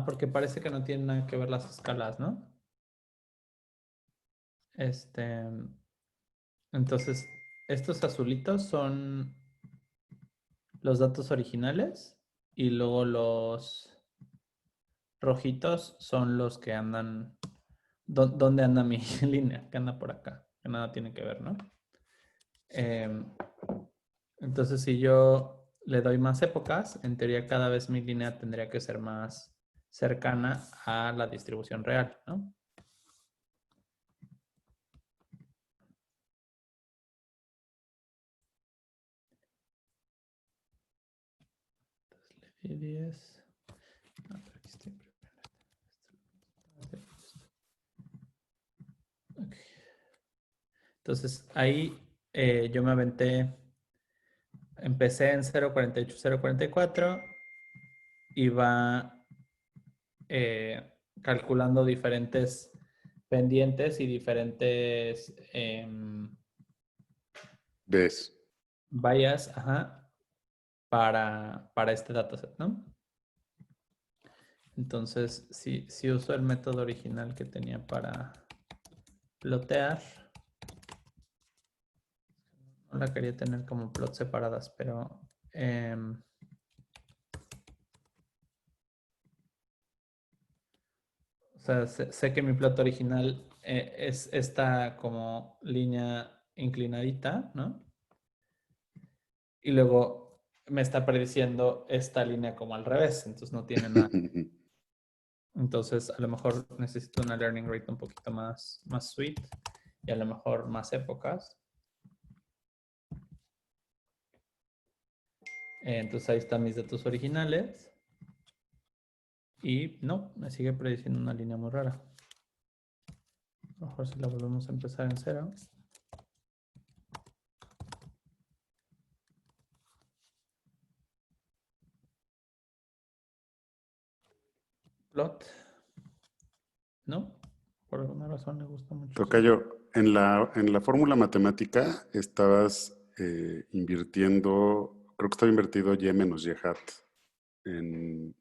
Porque parece que no tienen nada que ver las escalas, ¿no? Entonces, estos azulitos son los datos originales y luego los rojitos son los que andan. ¿Dónde anda mi línea? Que anda por acá. Que nada tiene que ver, ¿no? Entonces, si yo le doy más épocas, en teoría cada vez mi línea tendría que ser más cercana a la distribución real, ¿no? Entonces le di 10. Pero aquí está imprimiendo. Okay. Entonces ahí yo me aventé, empecé en 0.48, 0.44 y va calculando diferentes pendientes y diferentes ¿Ves? vallas, ajá, para este dataset, ¿no? Entonces, si uso el método original que tenía para plotear, no la quería tener como plots separadas, pero o sea, sé que mi plot original es esta como línea inclinadita, ¿no? Y luego me está prediciendo esta línea como al revés, entonces no tiene nada. Entonces, a lo mejor necesito una learning rate un poquito más sweet y a lo mejor más épocas. Entonces, ahí están mis datos originales. Y no, me sigue prediciendo una línea muy rara. A lo mejor si la volvemos a empezar en 0. Plot. No, por alguna razón le gusta mucho. Tocayo, en la fórmula matemática estabas invirtiendo, creo que estaba invertido y menos y hat en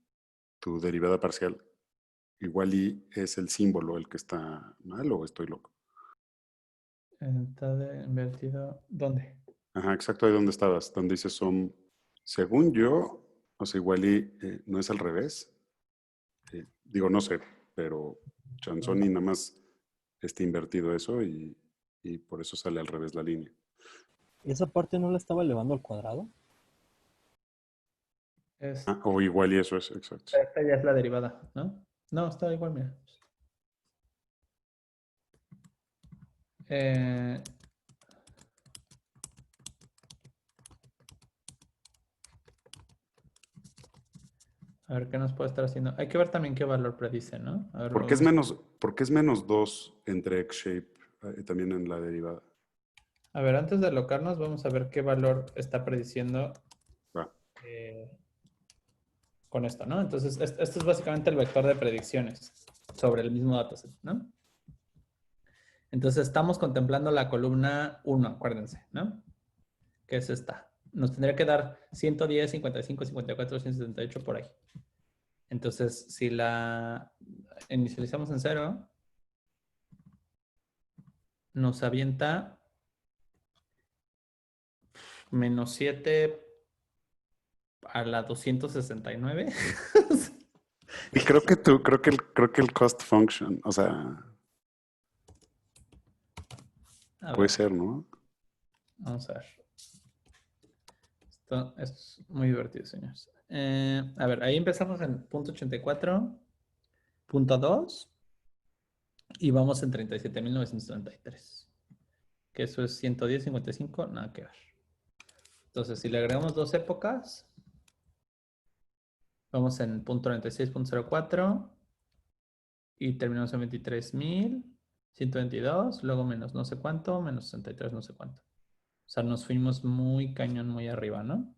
tu derivada parcial. Igual y es el símbolo el que está mal o estoy loco. Está invertido. ¿Dónde? Ajá, exacto, ahí donde estabas, donde dice son, según yo, o sea, igual y no es al revés. Digo, no sé, pero Chanzoni nada más está invertido eso y por eso sale al revés la línea. ¿Esa parte no la estaba elevando al cuadrado? O igual y eso es, exacto. Esta ya es la derivada, ¿no? No, está igual, mira. A ver qué nos puede estar haciendo. Hay que ver también qué valor predice, ¿no? A ver, ¿Por qué es menos 2 entre X-shape también en la derivada? a ver, antes de locarnos, vamos a ver qué valor está prediciendo Va. con esto, ¿no? Entonces, esto es básicamente el vector de predicciones sobre el mismo dataset, ¿no? Entonces, estamos contemplando la columna 1, acuérdense, ¿no? Que es esta. Nos tendría que dar 110, 55, 54, 178 por ahí. Entonces, si la inicializamos en 0, nos avienta menos 7 a la 269. Y creo que el cost function, o sea, A puede ver, ser, ¿no? vamos a ver. Esto es muy divertido, señores. A ver, ahí empezamos en punto 84.2 y vamos en 37.933. Que eso es 110, 55, nada que ver. Entonces, si le agregamos dos épocas, vamos en punto 96.04 y terminamos en 23.122, luego menos no sé cuánto, menos 63 no sé cuánto. O sea, nos fuimos muy cañón, muy arriba, ¿no?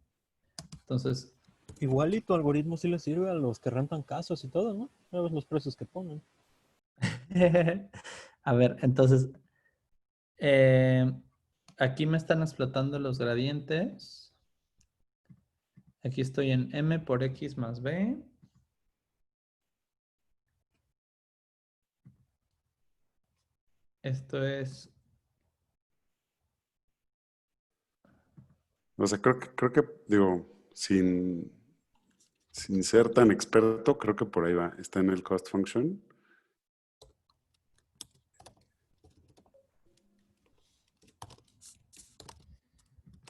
Entonces, Igual y tu algoritmo sí le sirve a los que rentan casas y todo, ¿no? Ya ves los precios que ponen. a ver, entonces, eh, aquí me están explotando los gradientes. Aquí estoy en m por x más b. Esto es... O sea, creo que digo, sin ser tan experto, creo que por ahí va. Está en el cost function.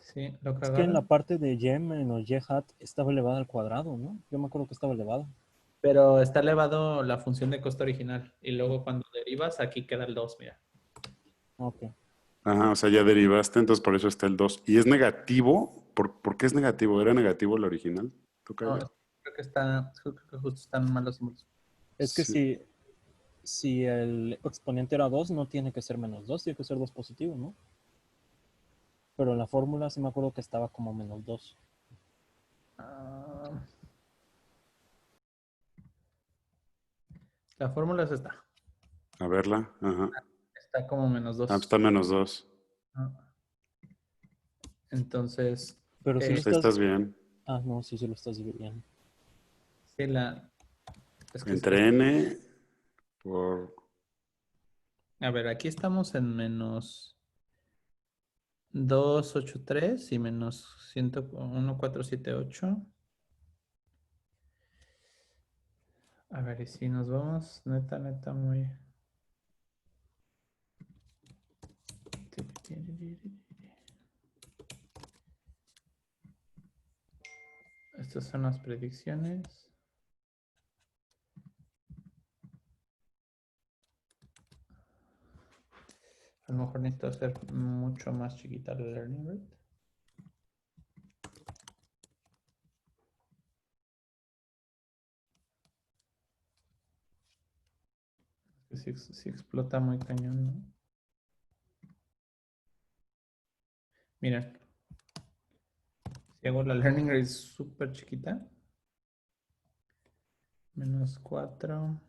Sí, lo Es que en la cagaron. parte de y menos y hat estaba elevada al cuadrado, ¿no? Yo me acuerdo que estaba elevada. Pero está elevado la función de costo original. Y luego cuando derivas, aquí queda el 2, mira. Ok. Ajá, o sea, ya derivaste, entonces por eso está el 2. ¿Y es negativo? ¿Por qué es negativo? ¿Era negativo el original? No, Tocayo. creo que justo están mal los símbolos. Es que Sí. si el exponente era 2 no tiene que ser menos 2, tiene que ser 2 positivo, ¿no? Pero en la fórmula sí me acuerdo que estaba como menos 2. Ah, la fórmula es esta. A verla. Ajá. Está como menos Ah, pues 2. está menos 2. Entonces, Pero si lo Pues ahí estás... estás bien. Ah, no, sí lo estás dividiendo. sí, es que Entre n por... a ver, aquí estamos en menos 283 y menos 11478. A ver, y si nos vamos neta muy... Estas son las predicciones. A lo mejor necesito hacer mucho más chiquita la learning rate. sí explota muy cañón, ¿no? Miren, si hago la learning rate súper chiquita, -4.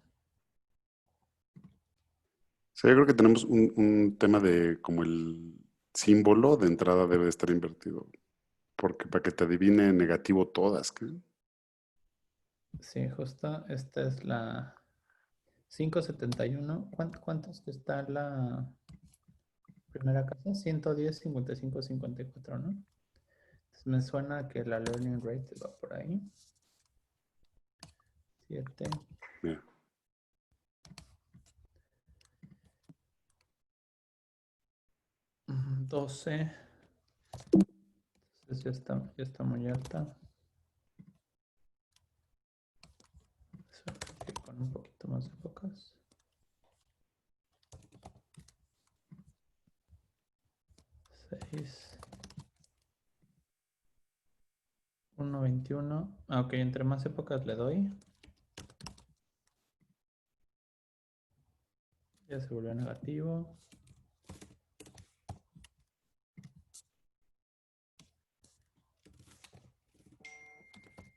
Sí, yo creo que tenemos un tema de como el símbolo de entrada debe de estar invertido. Porque para que te adivine negativo todas, ¿qué? Sí, justo, esta es la 571. ¿Cuántos está la primera casa? 110, 55, 54, ¿no? Entonces me suena que la learning rate va por ahí. 7, Mira. 12. Entonces ya está muy alta. Con un poquito más de focas. 6. 1.21. Ah, ok, entre más épocas le doy. Ya se volvió negativo.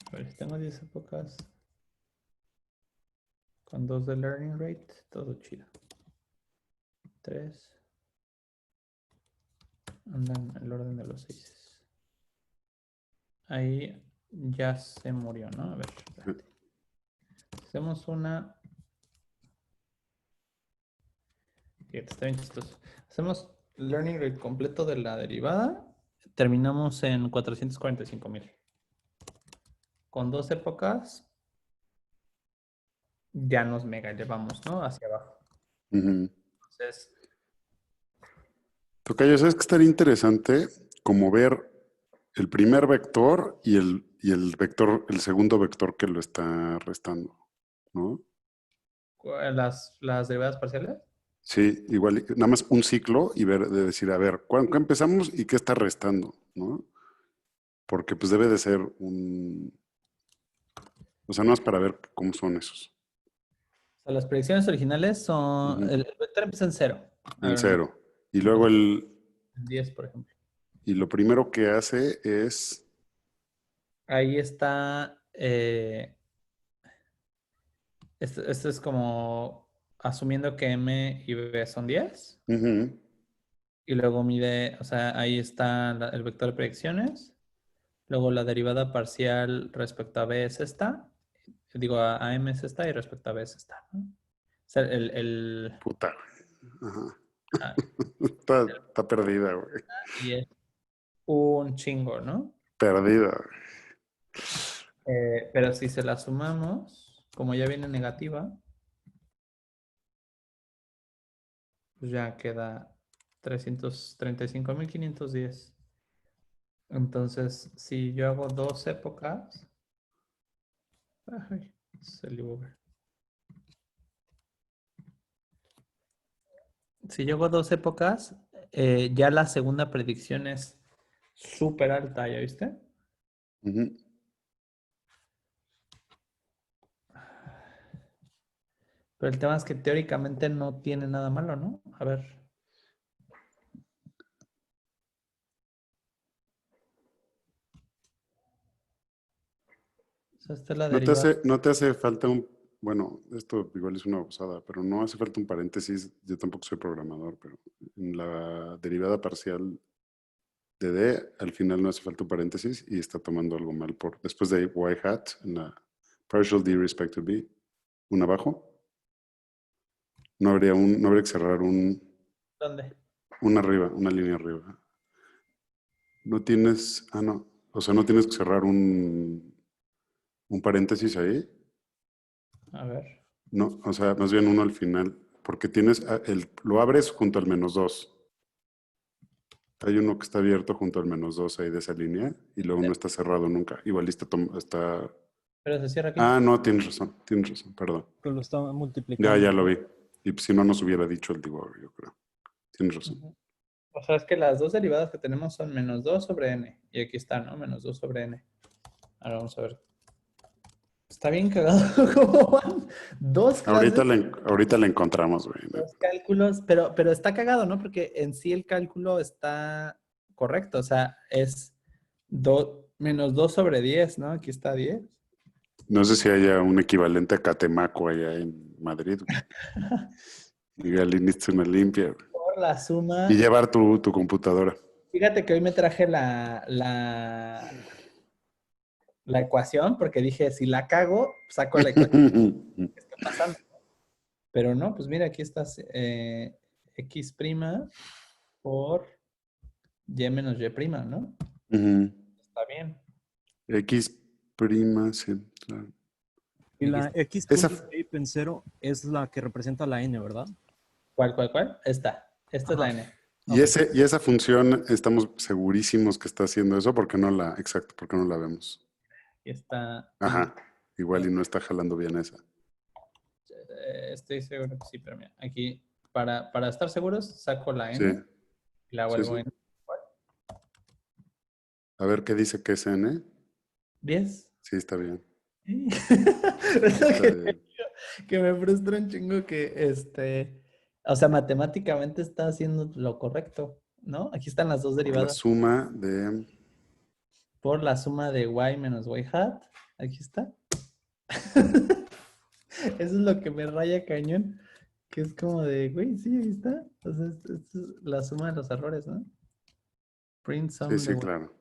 A ver, si tengo 10 épocas con 2 de learning rate, todo chido. 3. Andan en el orden de los 6. Ahí ya se murió, ¿no? A ver, espérate. Hacemos una. Fíjate, está bien chistoso. Hacemos learning rate completo de la derivada. Terminamos en 445,000. Con 2 épocas ya nos mega elevamos, ¿no? Hacia abajo. Ujú. Entonces, Tocayo, ¿sabes que estaría interesante como ver el primer vector y el vector, el segundo vector que lo está restando, ¿no? las derivadas parciales. Sí, igual, nada más un ciclo y ver, de decir, a ver, ¿cuándo empezamos y qué está restando, ¿no? Porque pues debe de ser o sea, no es para ver cómo son esos. O sea, las predicciones originales son. Ujú. El vector empieza en 0. A En ver, no. 0. Y luego En 10, por ejemplo. y lo primero que hace es, Ahí está. Esto es como asumiendo que M y B son 10. ujú, Y luego mide, o sea, ahí está el vector de predicciones. Luego la derivada parcial respecto a B es esta. Digo, a M es esta y respecto a B es esta, ¿no? O sea, puta, güey. Ajá. ah, Está perdida, güey. y es un chingo, ¿no? Perdida, güey. Pero si se la sumamos, como ya viene negativa, pues ya queda 335,510. Entonces, si yo hago 2 épocas, ay, se le over. Si yo hago 2 épocas, ya la segunda predicción es súper alta, ¿ya viste? Ujú. Pero el tema es que teóricamente no tiene nada malo, ¿no? A ver. O sea, esta es la derivada. No te hace falta bueno, esto igual es una abusada, pero no hace falta un paréntesis. Yo tampoco soy programador, pero en la derivada parcial de D, al final no hace falta un paréntesis y está tomando algo mal después de y hat, en la partial D respect to B, un abajo. No habría que cerrar ¿Dónde? arriba, una línea arriba. No tienes, no, o sea, no tienes que cerrar un paréntesis ahí. A ver. No, o sea, más bien uno al final, porque tienes, lo abres junto al -2. Hay uno que está abierto junto al -2 ahí de esa línea y luego no está cerrado nunca. Igual está. Pero se cierra aquí. Ah, no, tienes razón, perdón. Pero lo está multiplicando. Ya lo vi. Y pues, si no nos hubiera dicho el debugger, yo creo. Tienes razón. Ujú. O sea, es que las dos derivadas que tenemos son -2 sobre n. Y aquí está, ¿no? -2 sobre n. Ahora vamos a ver. Está bien cagado. ¿Cómo van? Dos clases, Ahorita la encontramos, güey. dos cálculos, pero está cagado, ¿no? Porque en sí el cálculo está correcto. O sea, es menos 2 sobre 10, ¿no? Aquí está 10. No sé si haya un equivalente a Catemaco allá en Madrid, güey. Y al inicio una limpia, güey. Por la suma. Y llevar tu computadora. Fíjate que hoy me traje la ecuación porque dije, si la cago, saco la ecuación que está pasando. Pero no, pues mira, aquí estás x' por y menos y', ¿no? Ujú. Está bien. X prima, sí, claro. Y la x Esa- punto shape en 0 es la que representa la n, ¿verdad? ¿Cuál? Esta es la Ajá. n. Y, Ok. y esa función, estamos segurísimos que está haciendo eso porque no la, exacto, porque no la vemos. Aquí está. Ajá, igual y no está jalando bien esa. Estoy seguro que sí, pero mira, aquí, para estar seguros, saco la Sí, n y la sí, vuelvo sí. en A ver qué dice que es N. 10. Sí, está bien. Es lo Está bien. que me frustra un chingo que, o sea, matemáticamente está haciendo lo correcto, ¿no? Aquí están las dos Por la derivadas suma de... por la suma de y menos y hat. Aquí está. Eso es lo que me raya cañón, que es como de, güey, sí, ahí está. Entonces, esto es la suma de los errores, ¿no? Print Sí, sum de sí, claro.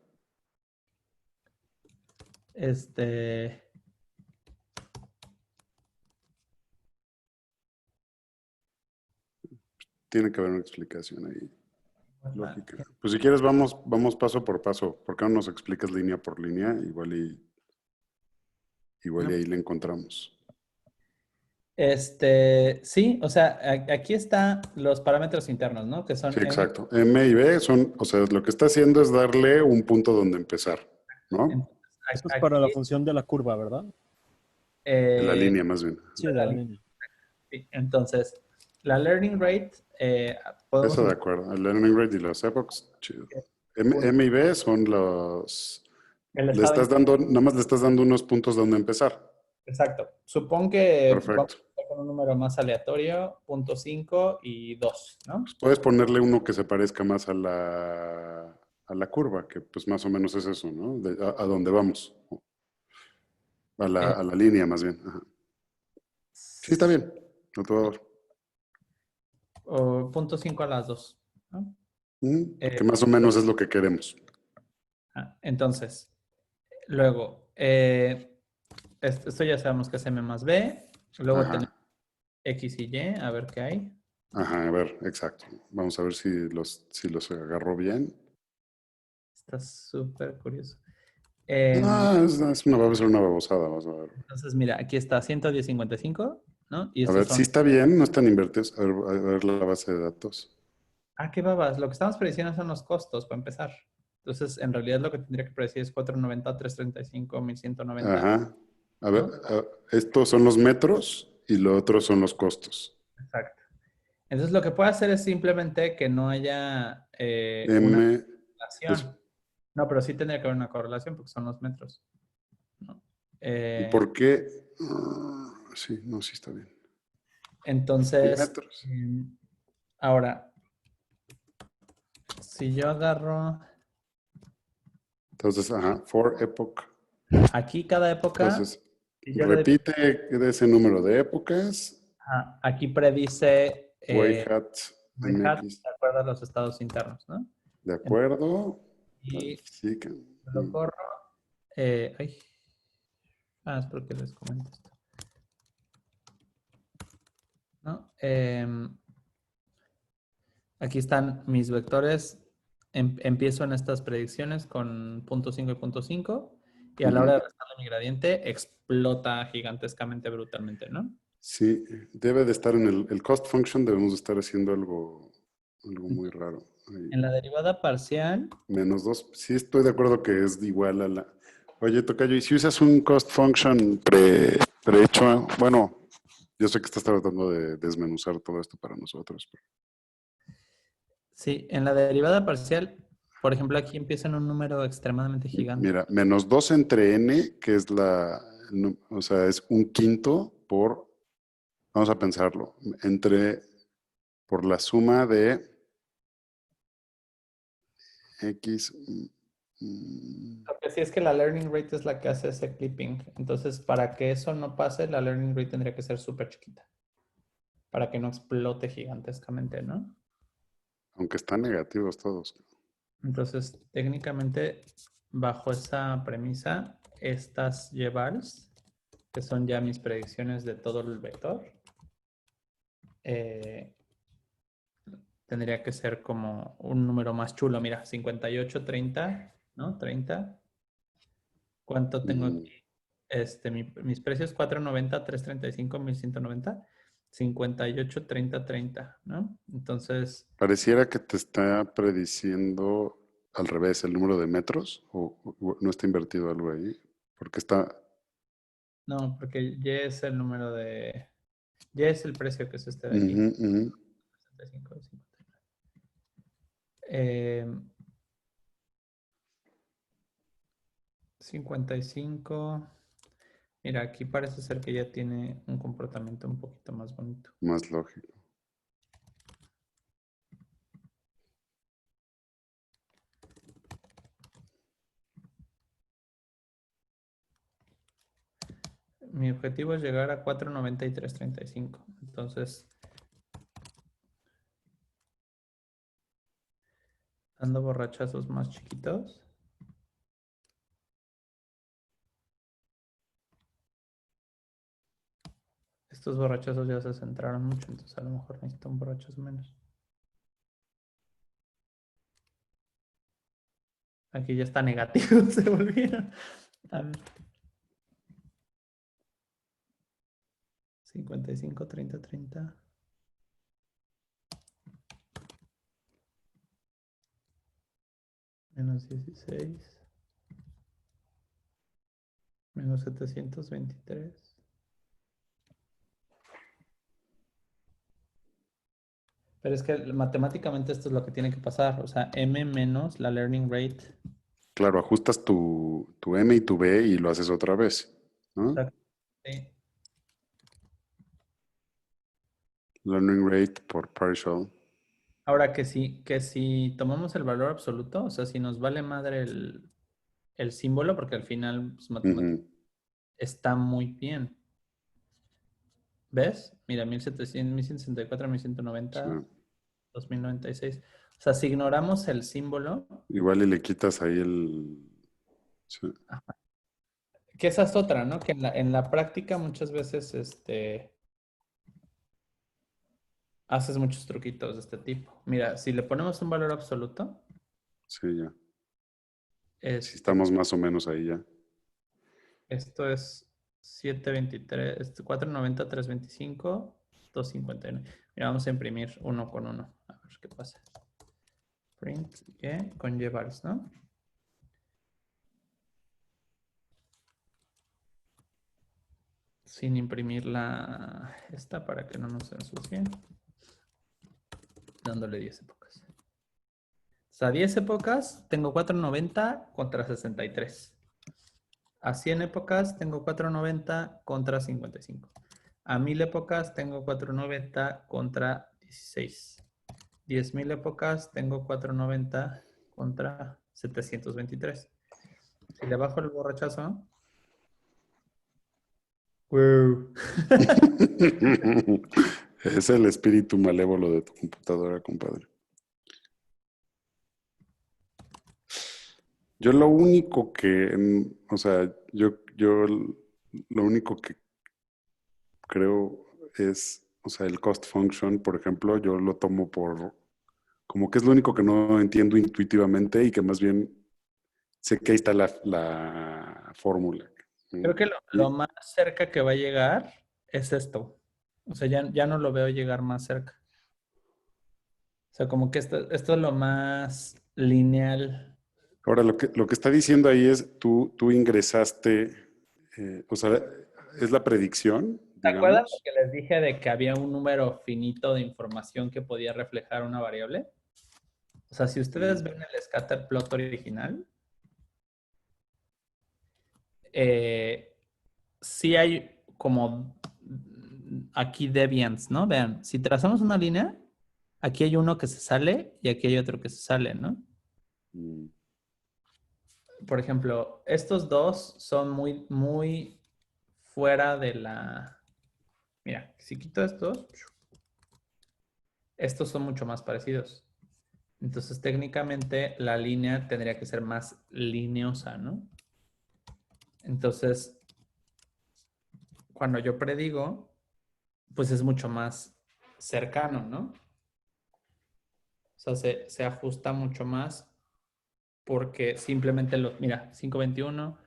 Tiene que haber una explicación ahí. Lógica. Pues si quieres, vamos paso por paso. ¿Por qué no nos explicas línea por línea? Igual y ahí le encontramos. Sí, o sea, aquí están los parámetros internos, ¿no? Que Sí, son n. exacto. M y B son, o sea, lo que está haciendo es darle un punto donde empezar, ¿no? Entonces, Esto es para la aquí, función de la curva, ¿verdad? De la eh, línea más bien. Sí, de la línea. sí, entonces, la learning rate, podemos Eso de usar acuerdo. El learning rate y los epochs, chido. M y B son los... el Le estado. estás dando, nada más le estás dando unos puntos donde empezar. Exacto. Supón que vamos Perfecto. a empezar con un número más aleatorio, 0.5 y 2, ¿no? Pues puedes ponerle uno que se parezca más a la curva, que pues más o menos es eso, ¿no? A dónde vamos. Eh, A la línea más bien. Ajá. Sí, está bien. No te va a dar. o 0.5 a las 2, ¿no? Que más o menos es lo que queremos. Entonces, luego, esto ya sabemos que es M más B. Luego tenemos Ajá. X y Y, a ver qué hay. Ajá, a ver, exacto. Vamos a ver si los agarró bien. Está súper curioso. No, va a ser una babosada, vas a ver. Entonces, mira, aquí está 110.55, ¿no? Y A estos ver, si son... está bien, no están invertidos. A ver la base de datos. qué babas. Lo que estamos prediciendo son los costos, para empezar. Entonces, en realidad lo que tendría que predecir es 490, 335, 1190, Ajá. A ver, ¿no? estos son los metros y lo otro son los costos. Exacto. Entonces, lo que puede hacer es simplemente que no haya una M es, correlación. No, pero sí tendría que haber una correlación porque son los metros, ¿no? ¿y por qué? Ah, sí, no, sí está bien. Y Entonces, metros. ahora, si yo agarro Entonces, ajá, for epoch. aquí cada época, Entonces, si yo le doy, repite ese número de épocas. aquí predice Y hat hat MX. de acuerdo a los estados internos, ¿no? De acuerdo. Y Sí, que... lo corro. Ay. Es porque les comento esto. ¿No? Aquí están mis vectores. Empiezo en estas predicciones con 0.5 y 0.5 y a la hora de restarle mi gradiente explota gigantescamente, brutalmente, ¿no? Sí, debe de estar en el cost function, debemos de estar haciendo algo muy raro. Ahí. En la derivada parcial. -2, sí estoy de acuerdo que es igual a la... Oye, Tocayo, ¿y si usas un cost function prehecho? Bueno, yo sé que estás tratando de desmenuzar todo esto para nosotros. Pero... Sí, en la derivada parcial, por ejemplo, aquí empieza en un número extremadamente gigante. Mira, -2 entre n, que es o sea, es un quinto por, vamos a pensarlo, por la suma de X. Lo que sí es que la learning rate es la que hace ese clipping. Entonces, para que eso no pase, la learning rate tendría que ser súper chiquita. Para que no explote gigantescamente, ¿no? Aunque están negativos todos. Entonces, técnicamente, bajo esa premisa, estas llevars, que son ya mis predicciones de todo el vector, tendría que ser como un número más chulo. Mira, 58, 30, ¿no? 30. ¿Cuánto tengo Mm, aquí? Mis precios 490, 335, 1190, 58, 30, 30, ¿no? Entonces, Pareciera que te está prediciendo al revés el número de metros, o no está invertido algo ahí, porque está. no, porque Y es el número de... Y es el precio que es este de Ujú, aquí. ujú. 65, 59. Eh, 55. Mira, aquí parece ser que ya tiene un comportamiento un poquito más bonito. Más lógico. Mi objetivo es llegar a 490 y 335. Entonces, dando borrachazos más chiquitos. Estos borrachazos ya se centraron mucho, entonces a lo mejor necesito un borrachazo menos. Aquí ya está negativo, se volvieron. A ver. 55, 30, 30. Menos 16. Menos 723. Pero es que matemáticamente esto es lo que tiene que pasar. O sea, M menos la learning rate. Claro, ajustas tu M y tu B y lo haces otra vez, ¿no? Exacto. Sí. Learning rate por partial. Ahora que si tomamos el valor absoluto, o sea, si nos vale madre el símbolo, porque al final pues, Ujú, está muy bien. ¿Ves? Mira, 1700, 1164, sí. 1190, 2096. O sea, si ignoramos el símbolo, Igual y le quitas ahí el. Sí. que esa es otra, ¿no? Que en la práctica muchas veces haces muchos truquitos de este tipo. Mira, si le ponemos un valor absoluto, Sí, ya. Sí, este, estamos más o menos ahí ya. esto es 723, 490, 325, 259. Mira, vamos a imprimir uno con uno. A ver qué pasa. Print con llevars, ¿no? Sin imprimir esta para que no nos ensucie. Dándole 10 épocas. O sea, 10 épocas tengo 490 contra 63. A 100 épocas tengo 490 contra 55. A 1000 épocas tengo 490 contra 16. 10,000 épocas tengo 490 contra 723. Si le bajo el borrachazo. Wow. Es el espíritu malévolo de tu computadora, compadre. Yo lo único que, o sea, yo lo único que creo es, o sea, el cost function, por ejemplo, yo lo tomo como que es lo único que no entiendo intuitivamente y que más bien sé que ahí está la fórmula. Creo ¿No? que lo Y más cerca que va a llegar es esto. O sea, ya no lo veo llegar más cerca. O sea, como que esto es lo más lineal. ahora lo que está diciendo ahí es, tú ingresaste, o sea, es la predicción, ¿Se acuerdan lo digamos. que les dije de que había un número finito de información que podía reflejar una variable? O sea, si ustedes ven el scatter plot original, eh, sí hay como aquí deviants, ¿no? Vean, si trazamos una línea, aquí hay uno que se sale y aquí hay otro que se sale, ¿no? Mm. Por ejemplo, estos dos son muy, muy fuera de la... Mira, si quito estos son mucho más parecidos. Entonces, técnicamente, la línea tendría que ser más lineosa, ¿no? Entonces, cuando yo predigo, pues es mucho más cercano, ¿no? O sea, se ajusta mucho más porque simplemente mira, 521,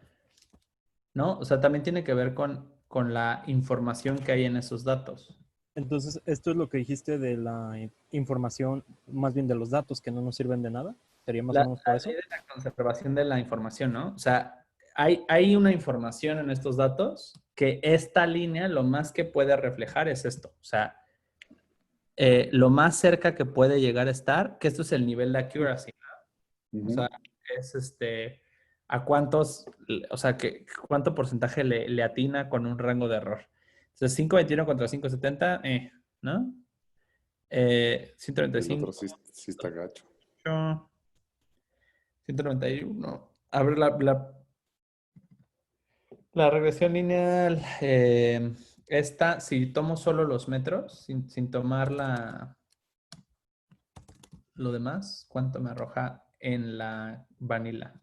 ¿no? O sea, también tiene que ver con la información que hay en esos datos. Entonces, esto es lo que dijiste de la información, más bien de los datos que no nos sirven de nada. ¿Sería más o La menos por ley eso? de la conservación de la información, ¿no? O sea, hay una información en estos datos que esta línea lo más que puede reflejar es esto. O sea, lo más cerca que puede llegar a estar, que esto es el nivel de accuracy, ¿no? O Ujú. sea, es a cuántos, o sea, cuánto porcentaje le atina con un rango de error. Entonces, 521 contra 570, ¿no? El otro 195, sí está gacho. 191. A ver, la regresión lineal, esta, si tomo solo los metros, sin tomar lo demás, ¿cuánto me arroja en la vanilla?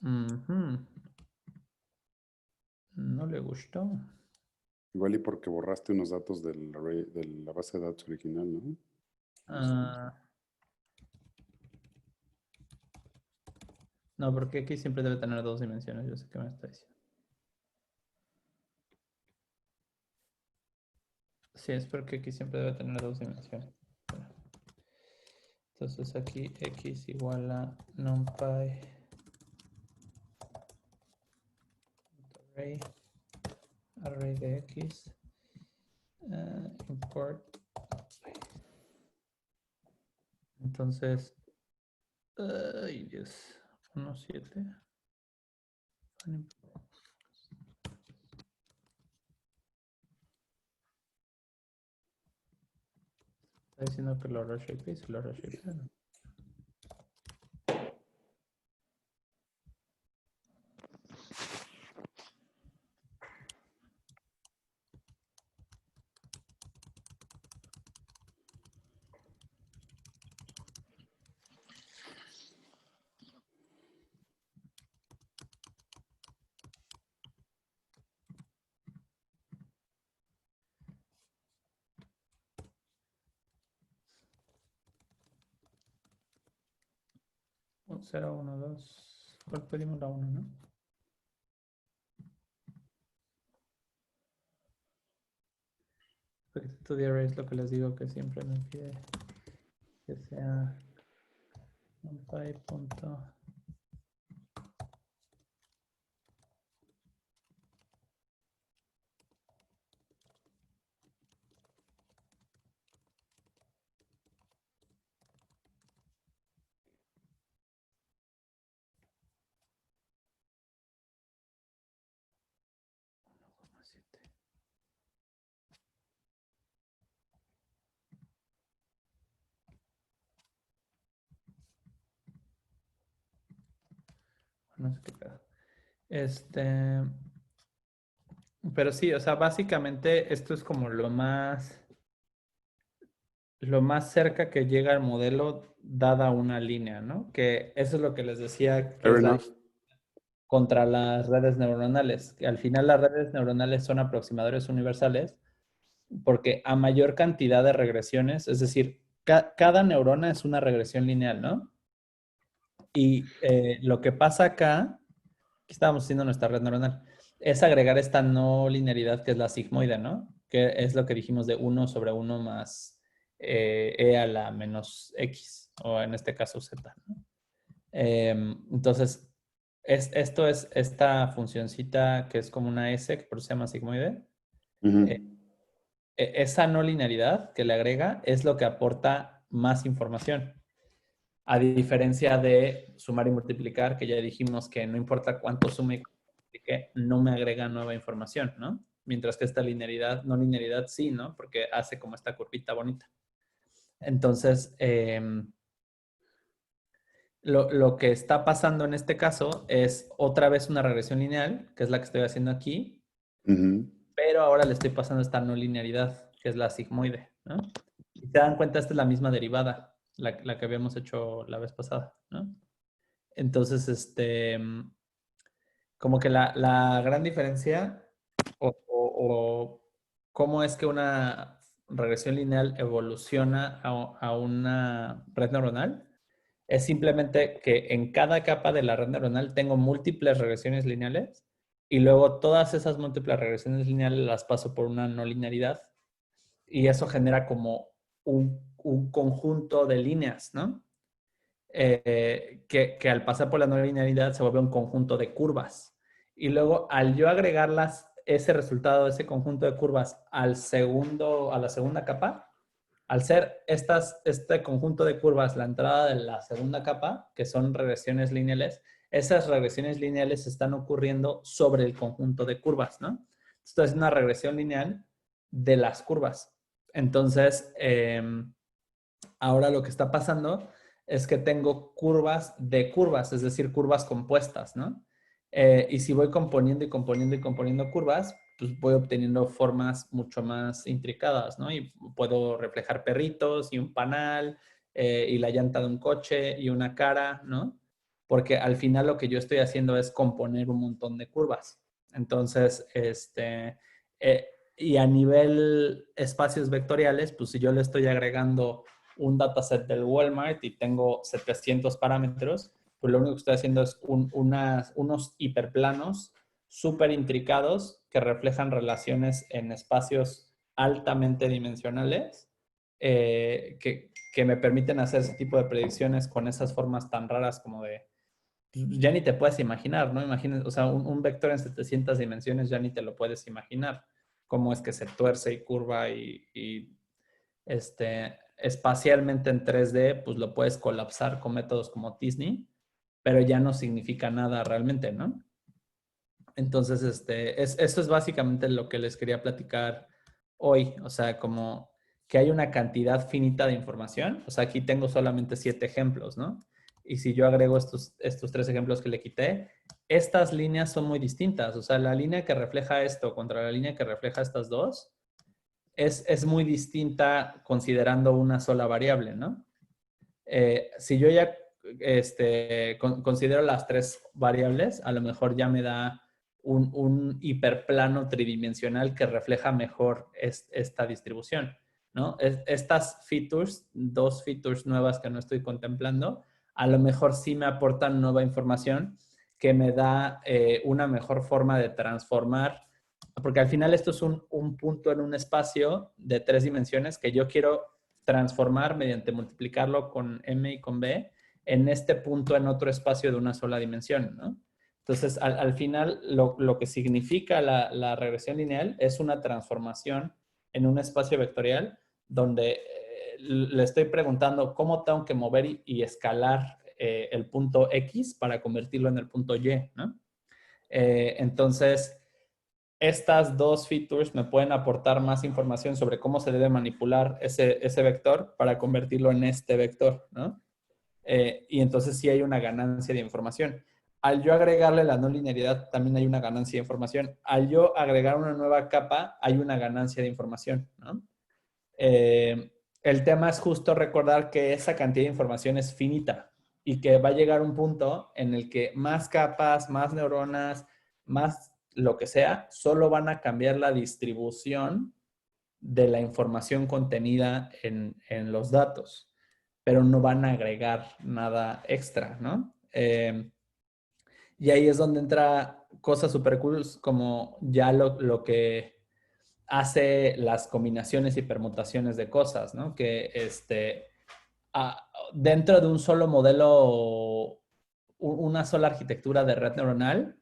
Ujú. No le gustó. Igual y porque borraste unos datos de la base de datos original, ¿no? No sé. Ah, no, porque aquí siempre debe tener dos dimensiones. Yo sé qué me está diciendo. Sí, es porque aquí siempre debe tener dos dimensiones. Entonces aquí x igual a numpy array, array de x, import. Entonces, ay Dios, 1.7. Está diciendo que lo reshape y se lo reshape. ¿No? Un 0, 1, 2. ¿Cuál pedimos la 1, no? Porque estudiar array es lo que les digo que siempre me pide que sea numpy punto. No sé qué pedo. Pero sí, o sea, básicamente esto es como lo más cerca que llega al modelo dada una línea, ¿no? Que eso es lo que les decía que Fair es la enough. contra las redes neuronales, que al final las redes neuronales son aproximadores universales porque a mayor cantidad de regresiones, es decir, cada neurona es una regresión lineal, ¿no? Y lo que pasa acá, aquí estábamos haciendo nuestra red neuronal, es agregar esta no linearidad que es la sigmoide, ¿no? Que es lo que dijimos de 1 sobre 1 más e a la menos x, o en este caso z, ¿no? Entonces, esto es esta funcioncita que es como una S, que por eso se llama sigmoide. Ujú. Eh, esa no linearidad que le agrega es lo que aporta más información. A diferencia de sumar y multiplicar, que ya dijimos que no importa cuánto sume y multiplique, no me agrega nueva información, ¿no? Mientras que esta linearidad, no linearidad, sí, ¿no? Porque hace como esta curvita bonita. Entonces, lo que está pasando en este caso es otra vez una regresión lineal, que es la que estoy haciendo aquí, pero ahora le estoy pasando esta no linearidad, que es la sigmoide, ¿no? Si se dan cuenta, esta es la misma derivada, la que habíamos hecho la vez pasada, ¿no? Entonces, como que la gran diferencia o cómo es que una regresión lineal evoluciona a una red neuronal es simplemente que en cada capa de la red neuronal tengo múltiples regresiones lineales y luego todas esas múltiples regresiones lineales las paso por una no linearidad y eso genera como un conjunto de líneas, ¿no? Que al pasar por la no linearidad se vuelve un conjunto de curvas. Y luego al yo agregarlas, ese resultado, ese conjunto de curvas a la segunda capa, al ser este conjunto de curvas la entrada de la segunda capa, que son regresiones lineales, esas regresiones lineales están ocurriendo sobre el conjunto de curvas, ¿no? Esto es una regresión lineal de las curvas. Entonces, ahora lo que está pasando es que tengo curvas de curvas, es decir, curvas compuestas, ¿no? Y si voy componiendo y componiendo y componiendo curvas, pues voy obteniendo formas mucho más intricadas, ¿no? Y puedo reflejar perritos y un panal y la llanta de un coche y una cara, ¿no? Porque al final lo que yo estoy haciendo es componer un montón de curvas. Entonces, y a nivel espacios vectoriales, pues si yo le estoy agregando un dataset del Walmart y tengo 700 parámetros, pues lo único que estoy haciendo es unos hiperplanos súper intricados que reflejan relaciones en espacios altamente dimensionales que me permiten hacer ese tipo de predicciones con esas formas tan raras como de, ya ni te puedes imaginar, ¿no? Imagines, o sea, un vector en 700 dimensiones ya ni te lo puedes imaginar. Cómo es que se tuerce y curva y espacialmente en 3D, pues lo puedes colapsar con métodos como Disney, pero ya no significa nada realmente, ¿no? Entonces, esto es básicamente lo que les quería platicar hoy, o sea, como que hay una cantidad finita de información, o sea, aquí tengo solamente 7 ejemplos, ¿no? Y si yo agrego estos 3 ejemplos que le quité, estas líneas son muy distintas, o sea, la línea que refleja esto contra la línea que refleja estas dos, es muy distinta considerando una sola variable, ¿no? Si yo ya considero las 3 variables, a lo mejor ya me da un hiperplano tridimensional que refleja mejor esta distribución, ¿no? Estas features, 2 features nuevas que no estoy contemplando, a lo mejor sí me aportan nueva información que me da una mejor forma de transformar, porque al final esto es un punto en un espacio de 3 dimensiones que yo quiero transformar mediante multiplicarlo con m y con b en este punto en otro espacio de una sola dimensión, ¿no? Entonces, al final, lo que significa la regresión lineal es una transformación en un espacio vectorial donde le estoy preguntando cómo tengo que mover y escalar el punto X para convertirlo en el punto Y, ¿no? Entonces, estas 2 features me pueden aportar más información sobre cómo se debe manipular ese vector para convertirlo en este vector, ¿no? Y entonces sí hay una ganancia de información. Al yo agregarle la no linearidad, también hay una ganancia de información. Al yo agregar una nueva capa, hay una ganancia de información, ¿no? El tema es justo recordar que esa cantidad de información es finita y que va a llegar un punto en el que más capas, más neuronas, más lo que sea, solo van a cambiar la distribución de la información contenida en los datos, pero no van a agregar nada extra, ¿no? Y ahí es donde entra cosas súper cool como ya lo que hace las combinaciones y permutaciones de cosas, ¿no? Que dentro de un solo modelo, una sola arquitectura de red neuronal,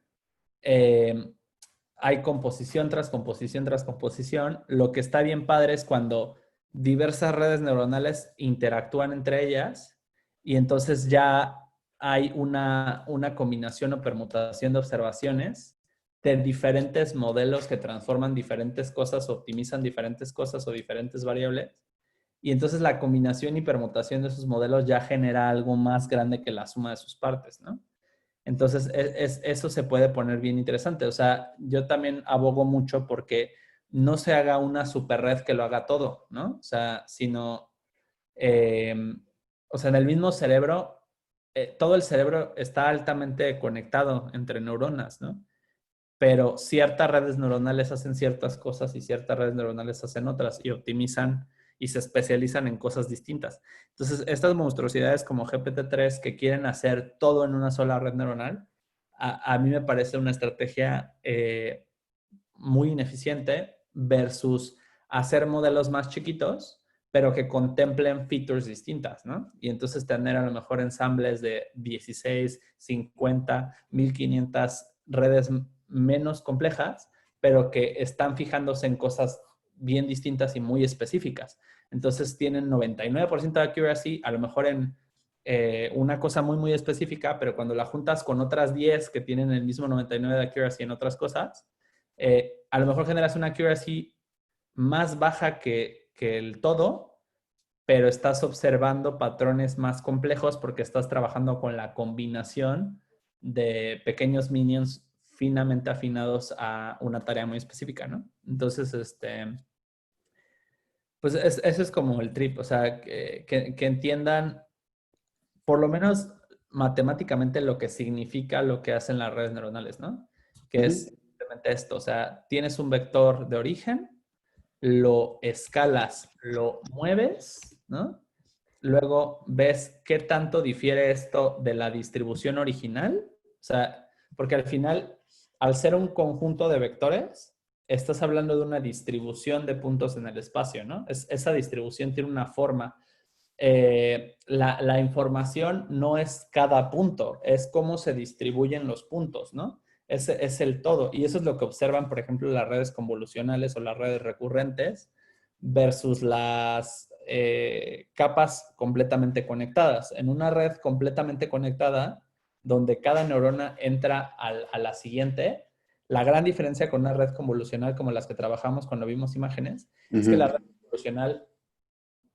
hay composición tras composición tras composición. Lo que está bien padre es cuando diversas redes neuronales interactúan entre ellas y entonces ya hay una combinación o permutación de observaciones de diferentes modelos que transforman diferentes cosas, optimizan diferentes cosas o diferentes variables. Y entonces la combinación y permutación de esos modelos ya genera algo más grande que la suma de sus partes, ¿no? Entonces, eso se puede poner bien interesante. O sea, yo también abogo mucho porque no se haga una super red que lo haga todo, ¿no? O sea, sino, eh, o sea, en el mismo cerebro, todo el cerebro está altamente conectado entre neuronas, ¿no? Pero ciertas redes neuronales hacen ciertas cosas y ciertas redes neuronales hacen otras y optimizan y se especializan en cosas distintas. Entonces, estas monstruosidades como GPT-3 que quieren hacer todo en una sola red neuronal, a mí me parece una estrategia muy ineficiente versus hacer modelos más chiquitos, pero que contemplen features distintas, ¿no? Y entonces tener a lo mejor ensambles de 16, 50, 1500 redes menos complejas, pero que están fijándose en cosas bien distintas y muy específicas. Entonces tienen 99% de accuracy, a lo mejor en una cosa muy, muy específica, pero cuando la juntas con otras 10 que tienen el mismo 99% de accuracy en otras cosas, a lo mejor generas una accuracy más baja que el todo, pero estás observando patrones más complejos porque estás trabajando con la combinación de pequeños minions finamente afinados a una tarea muy específica, ¿no? Entonces, pues eso es como el trip, o sea, que entiendan por lo menos matemáticamente lo que significa lo que hacen las redes neuronales, ¿no? Que es simplemente esto, o sea, tienes un vector de origen, lo escalas, lo mueves, ¿no? Luego ves qué tanto difiere esto de la distribución original. O sea, porque al final, al ser un conjunto de vectores, estás hablando de una distribución de puntos en el espacio, ¿no? Esa distribución tiene una forma. La información no es cada punto, es cómo se distribuyen los puntos, ¿no? Es el todo. Y eso es lo que observan, por ejemplo, las redes convolucionales o las redes recurrentes versus las capas completamente conectadas. En una red completamente conectada, donde cada neurona entra a la siguiente, la gran diferencia con una red convolucional como las que trabajamos cuando vimos imágenes, es que la red convolucional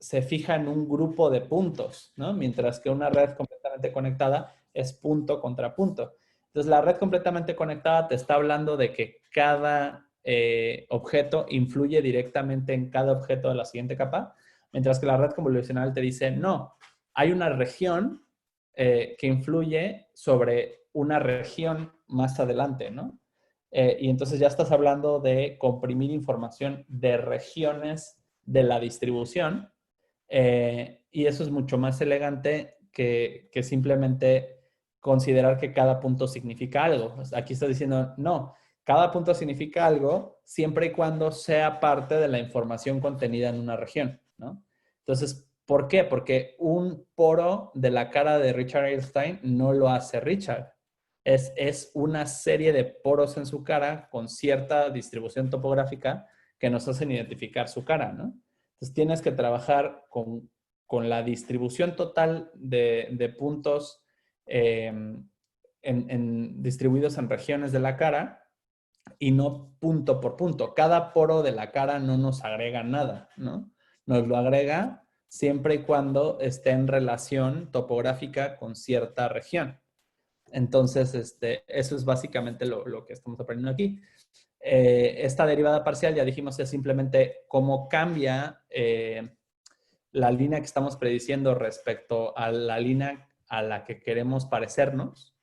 se fija en un grupo de puntos, ¿no? Mientras que una red completamente conectada es punto contra punto. Entonces, la red completamente conectada te está hablando de que cada objeto influye directamente en cada objeto de la siguiente capa, mientras que la red convolucional te dice, no, hay una región que influye sobre una región más adelante, ¿no? Y entonces ya estás hablando de comprimir información de regiones de la distribución, y eso es mucho más elegante que simplemente considerar que cada punto significa algo. O sea, aquí está diciendo, no, cada punto significa algo siempre y cuando sea parte de la información contenida en una región, ¿no? Entonces, ¿por qué? Porque un poro de la cara de Richard Einstein no lo hace Richard. Es una serie de poros en su cara con cierta distribución topográfica que nos hacen identificar su cara, ¿no? Entonces tienes que trabajar con la distribución total de puntos distribuidos en regiones de la cara y no punto por punto. Cada poro de la cara no nos agrega nada, ¿no? Nos lo agrega siempre y cuando esté en relación topográfica con cierta región. Entonces, eso es básicamente lo que estamos aprendiendo aquí. Esta derivada parcial, ya dijimos, es simplemente cómo cambia la línea que estamos prediciendo respecto a la línea a la que queremos parecernos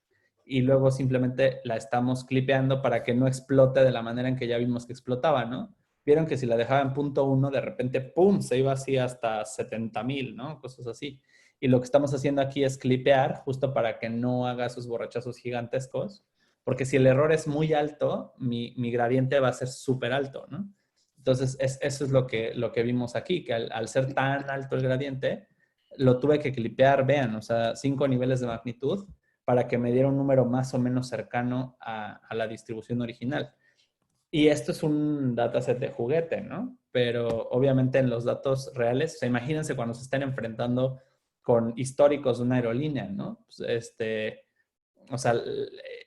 y luego simplemente la estamos clipeando para que no explote de la manera en que ya vimos que explotaba, ¿no? Vieron que si la dejaba en punto 1, de repente, ¡pum!, se iba así hasta 70,000, ¿no? Cosas así. Y lo que estamos haciendo aquí es clipear justo para que no haga esos borrachazos gigantescos, porque si el error es muy alto, mi gradiente va a ser súper alto, ¿no? Entonces, eso es lo que vimos aquí, que al ser tan alto el gradiente, lo tuve que clipear, vean, o sea, 5 niveles de magnitud para que me diera un número más o menos cercano a la distribución original. Y esto es un dataset de juguete, ¿no? Pero obviamente en los datos reales, o sea, imagínense cuando se están enfrentando con históricos de una aerolínea, ¿no? Pues, o sea,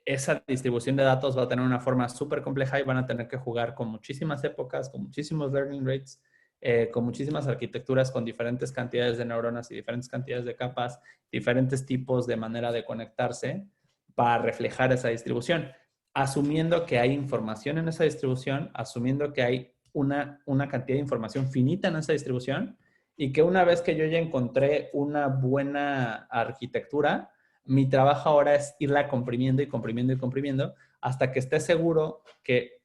esa distribución de datos va a tener una forma súper compleja y van a tener que jugar con muchísimas épocas, con muchísimos learning rates, con muchísimas arquitecturas, con diferentes cantidades de neuronas y diferentes cantidades de capas, diferentes tipos de manera de conectarse para reflejar esa distribución, asumiendo que hay información en esa distribución, asumiendo que hay una cantidad de información finita en esa distribución y que una vez que yo ya encontré una buena arquitectura, mi trabajo ahora es irla comprimiendo y comprimiendo y comprimiendo hasta que esté seguro que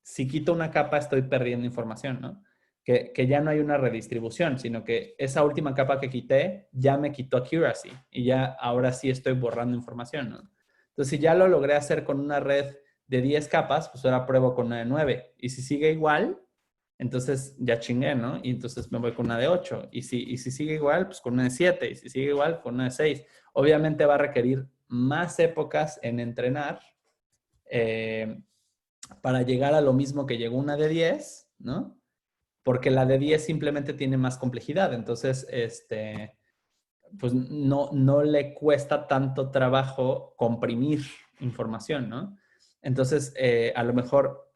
si quito una capa estoy perdiendo información, ¿no? Que ya no hay una redistribución, sino que esa última capa que quité ya me quitó accuracy y ya ahora sí estoy borrando información, ¿no? Entonces, si ya lo logré hacer con una red de 10 capas, pues ahora pruebo con una de 9. Y si sigue igual, entonces ya chingué, ¿no? Y entonces me voy con una de 8. Y si sigue igual, pues con una de 7. Y si sigue igual, con una de 6. Obviamente va a requerir más épocas en entrenar para llegar a lo mismo que llegó una de 10, ¿no? Porque la de 10 simplemente tiene más complejidad. Entonces, pues no le cuesta tanto trabajo comprimir información, ¿no? Entonces, a lo mejor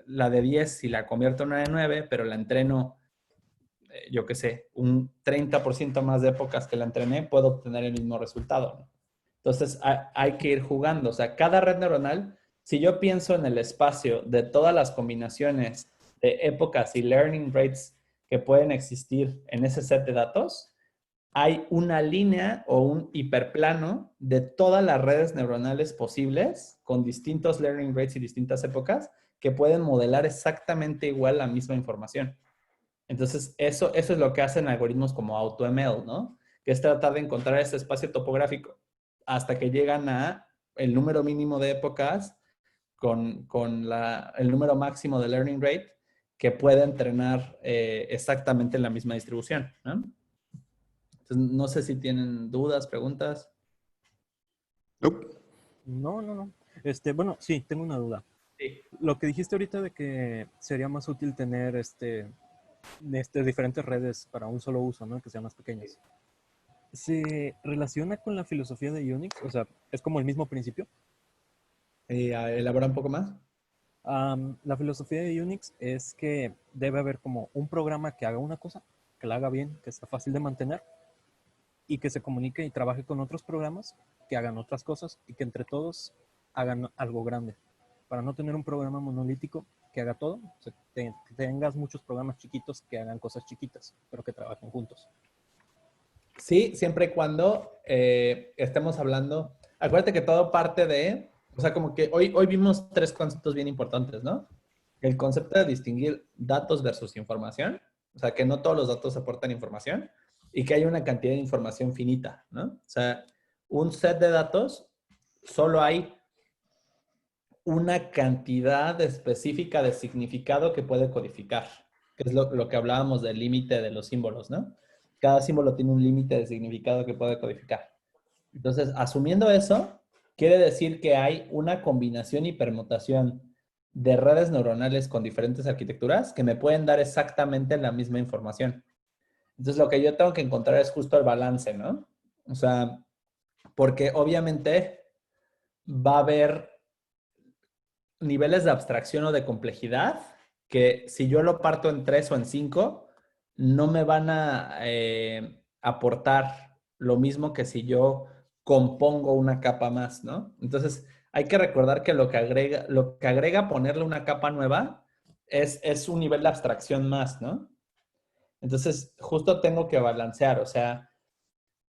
la de 10 si la convierto en una de 9, pero la entreno, yo qué sé, un 30% más de épocas que la entrené, puedo obtener el mismo resultado, ¿no? Entonces, hay que ir jugando. O sea, cada red neuronal, si yo pienso en el espacio de todas las combinaciones de épocas y learning rates que pueden existir en ese set de datos, hay una línea o un hiperplano de todas las redes neuronales posibles con distintos learning rates y distintas épocas que pueden modelar exactamente igual la misma información. Entonces, eso es lo que hacen algoritmos como AutoML, ¿no? Que es tratar de encontrar ese espacio topográfico hasta que llegan a el número mínimo de épocas con el número máximo de learning rate que puede entrenar exactamente la misma distribución, ¿no? Entonces, no sé si tienen dudas, preguntas. Nope. No. Bueno, sí, tengo una duda. Sí. Lo que dijiste ahorita de que sería más útil tener diferentes redes para un solo uso, ¿no? Que sean más pequeñas. ¿Se relaciona con la filosofía de Unix? O sea, ¿es como el mismo principio? Elabora un poco más. La filosofía de Unix es que debe haber como un programa que haga una cosa, que la haga bien, que sea fácil de mantener y que se comunique y trabaje con otros programas que hagan otras cosas y que entre todos hagan algo grande. Para no tener un programa monolítico que haga todo, o sea, que tengas muchos programas chiquitos que hagan cosas chiquitas, pero que trabajen juntos. Sí, siempre y cuando estemos hablando. Acuérdate que todo parte de. O sea, como que hoy vimos 3 conceptos bien importantes, ¿no? El concepto de distinguir datos versus información. O sea, que no todos los datos aportan información y que hay una cantidad de información finita, ¿no? O sea, un set de datos, solo hay una cantidad específica de significado que puede codificar, que es lo que hablábamos del límite de los símbolos, ¿no? Cada símbolo tiene un límite de significado que puede codificar. Entonces, asumiendo eso, quiere decir que hay una combinación y permutación de redes neuronales con diferentes arquitecturas que me pueden dar exactamente la misma información. Entonces, lo que yo tengo que encontrar es justo el balance, ¿no? O sea, porque obviamente va a haber niveles de abstracción o de complejidad que si yo lo parto en 3 o en 5, no me van a aportar lo mismo que si yo compongo una capa más, ¿no? Entonces, hay que recordar que lo que agrega ponerle una capa nueva es un nivel de abstracción más, ¿no? Entonces, justo tengo que balancear, o sea,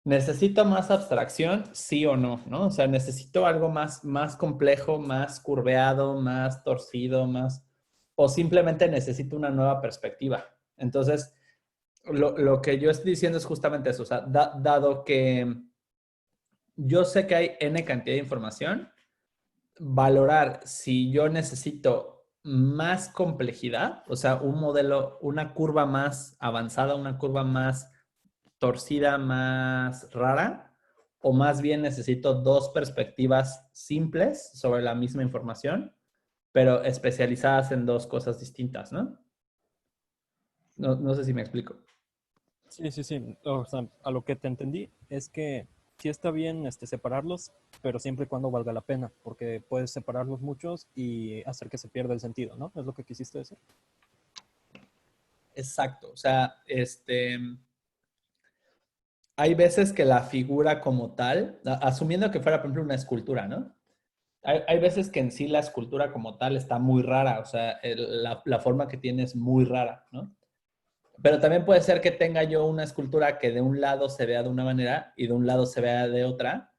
¿necesito más abstracción? Sí o no, ¿no? O sea, necesito algo más complejo, más curveado, más torcido, más... O simplemente necesito una nueva perspectiva. Entonces, lo que yo estoy diciendo es justamente eso. O sea, dado que yo sé que hay N cantidad de información, valorar si yo necesito más complejidad, o sea, un modelo, una curva más avanzada, una curva más torcida, más rara, o más bien necesito 2 perspectivas simples sobre la misma información, pero especializadas en 2 cosas distintas, ¿no? No sé si me explico. Sí, sí, sí. O sea, a lo que te entendí es que sí está bien separarlos, pero siempre y cuando valga la pena, porque puedes separarlos muchos y hacer que se pierda el sentido, ¿no? ¿Es lo que quisiste decir? Exacto, o sea, hay veces que la figura como tal, asumiendo que fuera, por ejemplo, una escultura, ¿no? Hay veces que en sí la escultura como tal está muy rara, o sea, la forma que tiene es muy rara, ¿no? Pero también puede ser que tenga yo una escultura que de un lado se vea de una manera y de un lado se vea de otra.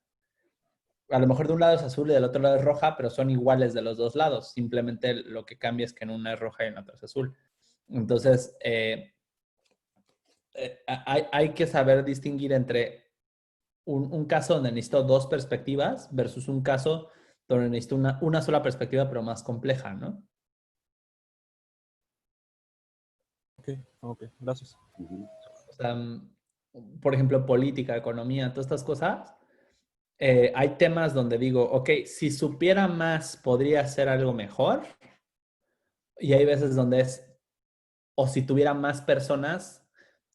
A lo mejor de un lado es azul y del otro lado es roja, pero son iguales de los dos lados. Simplemente lo que cambia es que en una es roja y en la otra es azul. Entonces, hay que saber distinguir entre un caso donde necesito dos perspectivas versus un caso donde necesito una sola perspectiva, pero más compleja, ¿no? Ok, ok, gracias. Ujú. O sea, por ejemplo, política, economía, todas estas cosas. Hay temas donde digo, ok, si supiera más, podría hacer algo mejor. Y hay veces donde es, o si tuviera más personas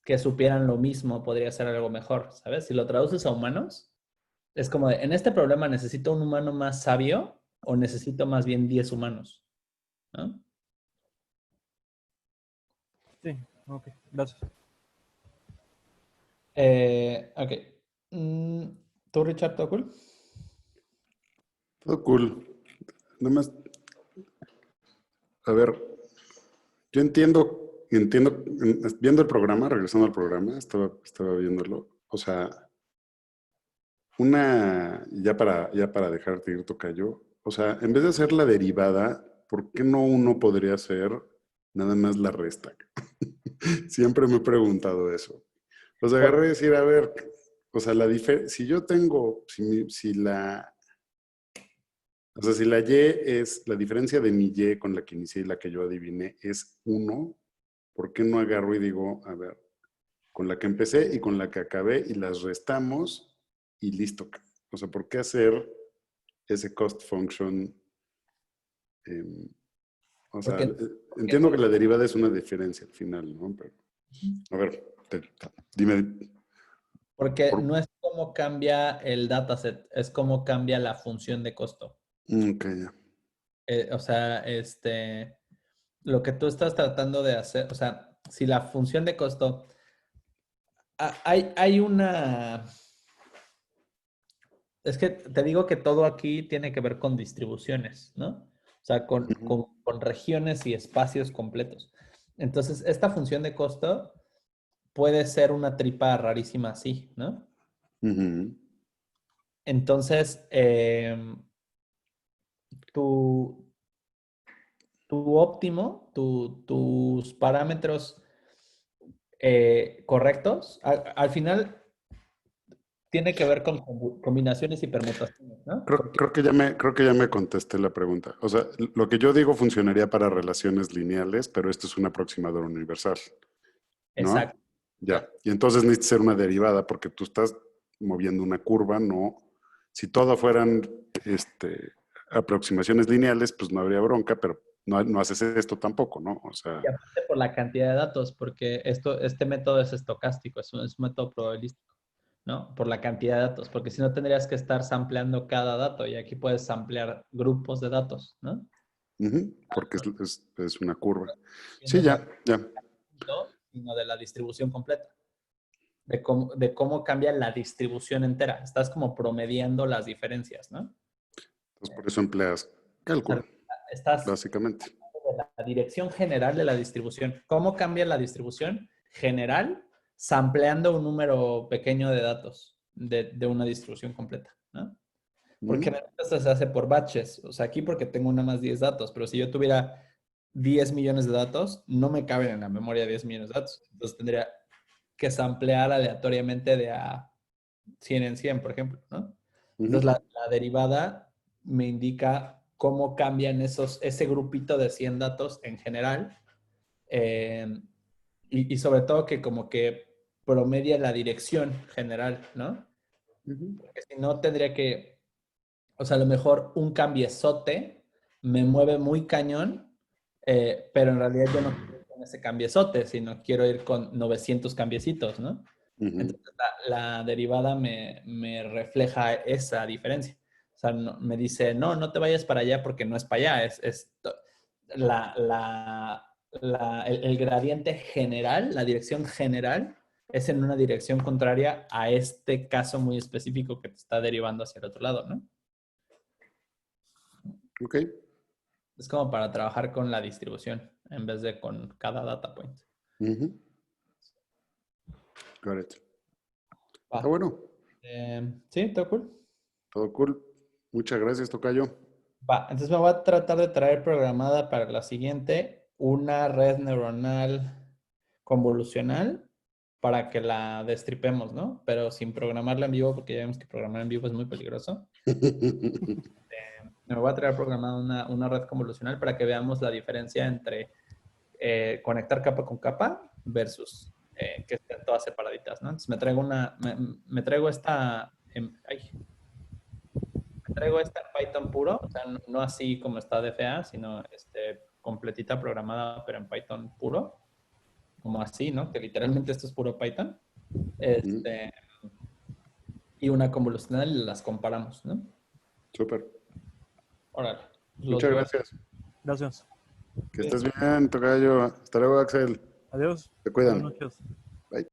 que supieran lo mismo, podría hacer algo mejor, ¿sabes? Si lo traduces a humanos, es como de, en este problema necesito un humano más sabio o necesito más bien 10 humanos, ¿no? Sí, ok, gracias. Ok. ¿Tú, Richard, todo cool? Todo cool. Nada más, a ver, yo entiendo, viendo el programa, regresando al programa, estaba viéndolo. O sea, ya para dejarte ir, tocayo. O sea, en vez de hacer la derivada, ¿por qué no uno podría hacer nada más la resta? Siempre me he preguntado eso. O sea, agarré y Por- decir, a ver, o sea, si yo tengo, o sea, si la Y es, la diferencia de mi Y con la que inicié y la que yo adiviné es uno, ¿por qué no agarro y digo, a ver, con la que empecé y con la que acabé y las restamos y listo? O sea, ¿por qué hacer ese cost function? em, o sea, porque, entiendo que la derivada es una diferencia al final, ¿no? Pero, a ver, dime. porque Por, no es cómo cambia el dataset, es cómo cambia la función de costo. ok, ya. O sea, lo que tú estás tratando de hacer, o sea, si la función de costo, hay una, es que te digo que todo aquí tiene que ver con distribuciones, ¿no? O sea, Ujú, con regiones y espacios completos. Entonces, esta función de costo puede ser una tripa rarísima así, ¿no? ujú, Entonces, tu, tu óptimo, tus parámetros correctos, al final tiene que ver con combinaciones y permutaciones, ¿no? Creo, Porque, creo que ya me contesté la pregunta. O sea, lo que yo digo funcionaría para relaciones lineales, pero esto es un aproximador universal, ¿no? exacto, Ya. Y entonces necesita ser una derivada porque tú estás moviendo una curva, no. Si todo fueran aproximaciones lineales, pues no habría bronca, pero no haces esto tampoco, ¿no? O sea, y aparte por la cantidad de datos, porque este método es estocástico, es un método probabilístico, ¿no? Por la cantidad de datos, porque si no tendrías que estar sampleando cada dato y aquí puedes samplear grupos de datos, ¿no? ujú, porque es una curva. Sí, Dependiendo ya, del ya. punto, sino de la distribución completa, de cómo cambia la distribución entera. Estás como promediando las diferencias, ¿no? Entonces por eso empleas O sea, cálculo, estás básicamente. de la dirección general de la distribución. ¿Cómo cambia la distribución general sampleando un número pequeño de datos de una distribución completa? ¿No? Porque Ujú, esto se hace por batches. O sea, aquí porque tengo nada más 10 datos, pero si yo tuviera 10 millones de datos, no me caben en la memoria 10 millones de datos. Entonces tendría que samplear aleatoriamente de a 100 en 100, por ejemplo, ¿no? Entonces ujú, la derivada me indica cómo cambian ese grupito de 100 datos en general eh, y sobre todo que como que promedia la dirección general, ¿no? ujú. Porque si no tendría que, o sea, a lo mejor un cambiezote me mueve muy cañón, pero en realidad yo no quiero con ese cambiezote, sino quiero ir con 900 cambiecitos, ¿no? Entonces, la derivada me refleja esa diferencia. O sea, me dice, no te vayas para allá porque no es para allá. El gradiente general, la dirección general, es en una dirección contraria a este caso muy específico que te está derivando hacia el otro lado, ¿no? Ok. Es como para trabajar con la distribución en vez de con cada data point. Got it. Va. Está bueno. Sí, todo cool. Todo cool. Muchas gracias, tocayo. Va, entonces me voy a tratar de traer programada para la siguiente una red neuronal convolucional para que la destripemos, ¿no? Pero sin programarla en vivo, porque ya vemos que programar en vivo es muy peligroso. Me voy a traer programada una red convolucional para que veamos la diferencia entre conectar capa con capa versus que estén todas separaditas, ¿no? Entonces me traigo esta en Python puro, o sea, no así como está DFA, sino completita programada, pero en Python puro, como así, ¿no? Que literalmente esto es puro Python. Y una convolucional y las comparamos, ¿no? Súper. Órale. Muchas gracias. Gracias. Que estés bien, tocayo. Hasta luego, Axel. Adiós. Te cuidan. Buenas noches.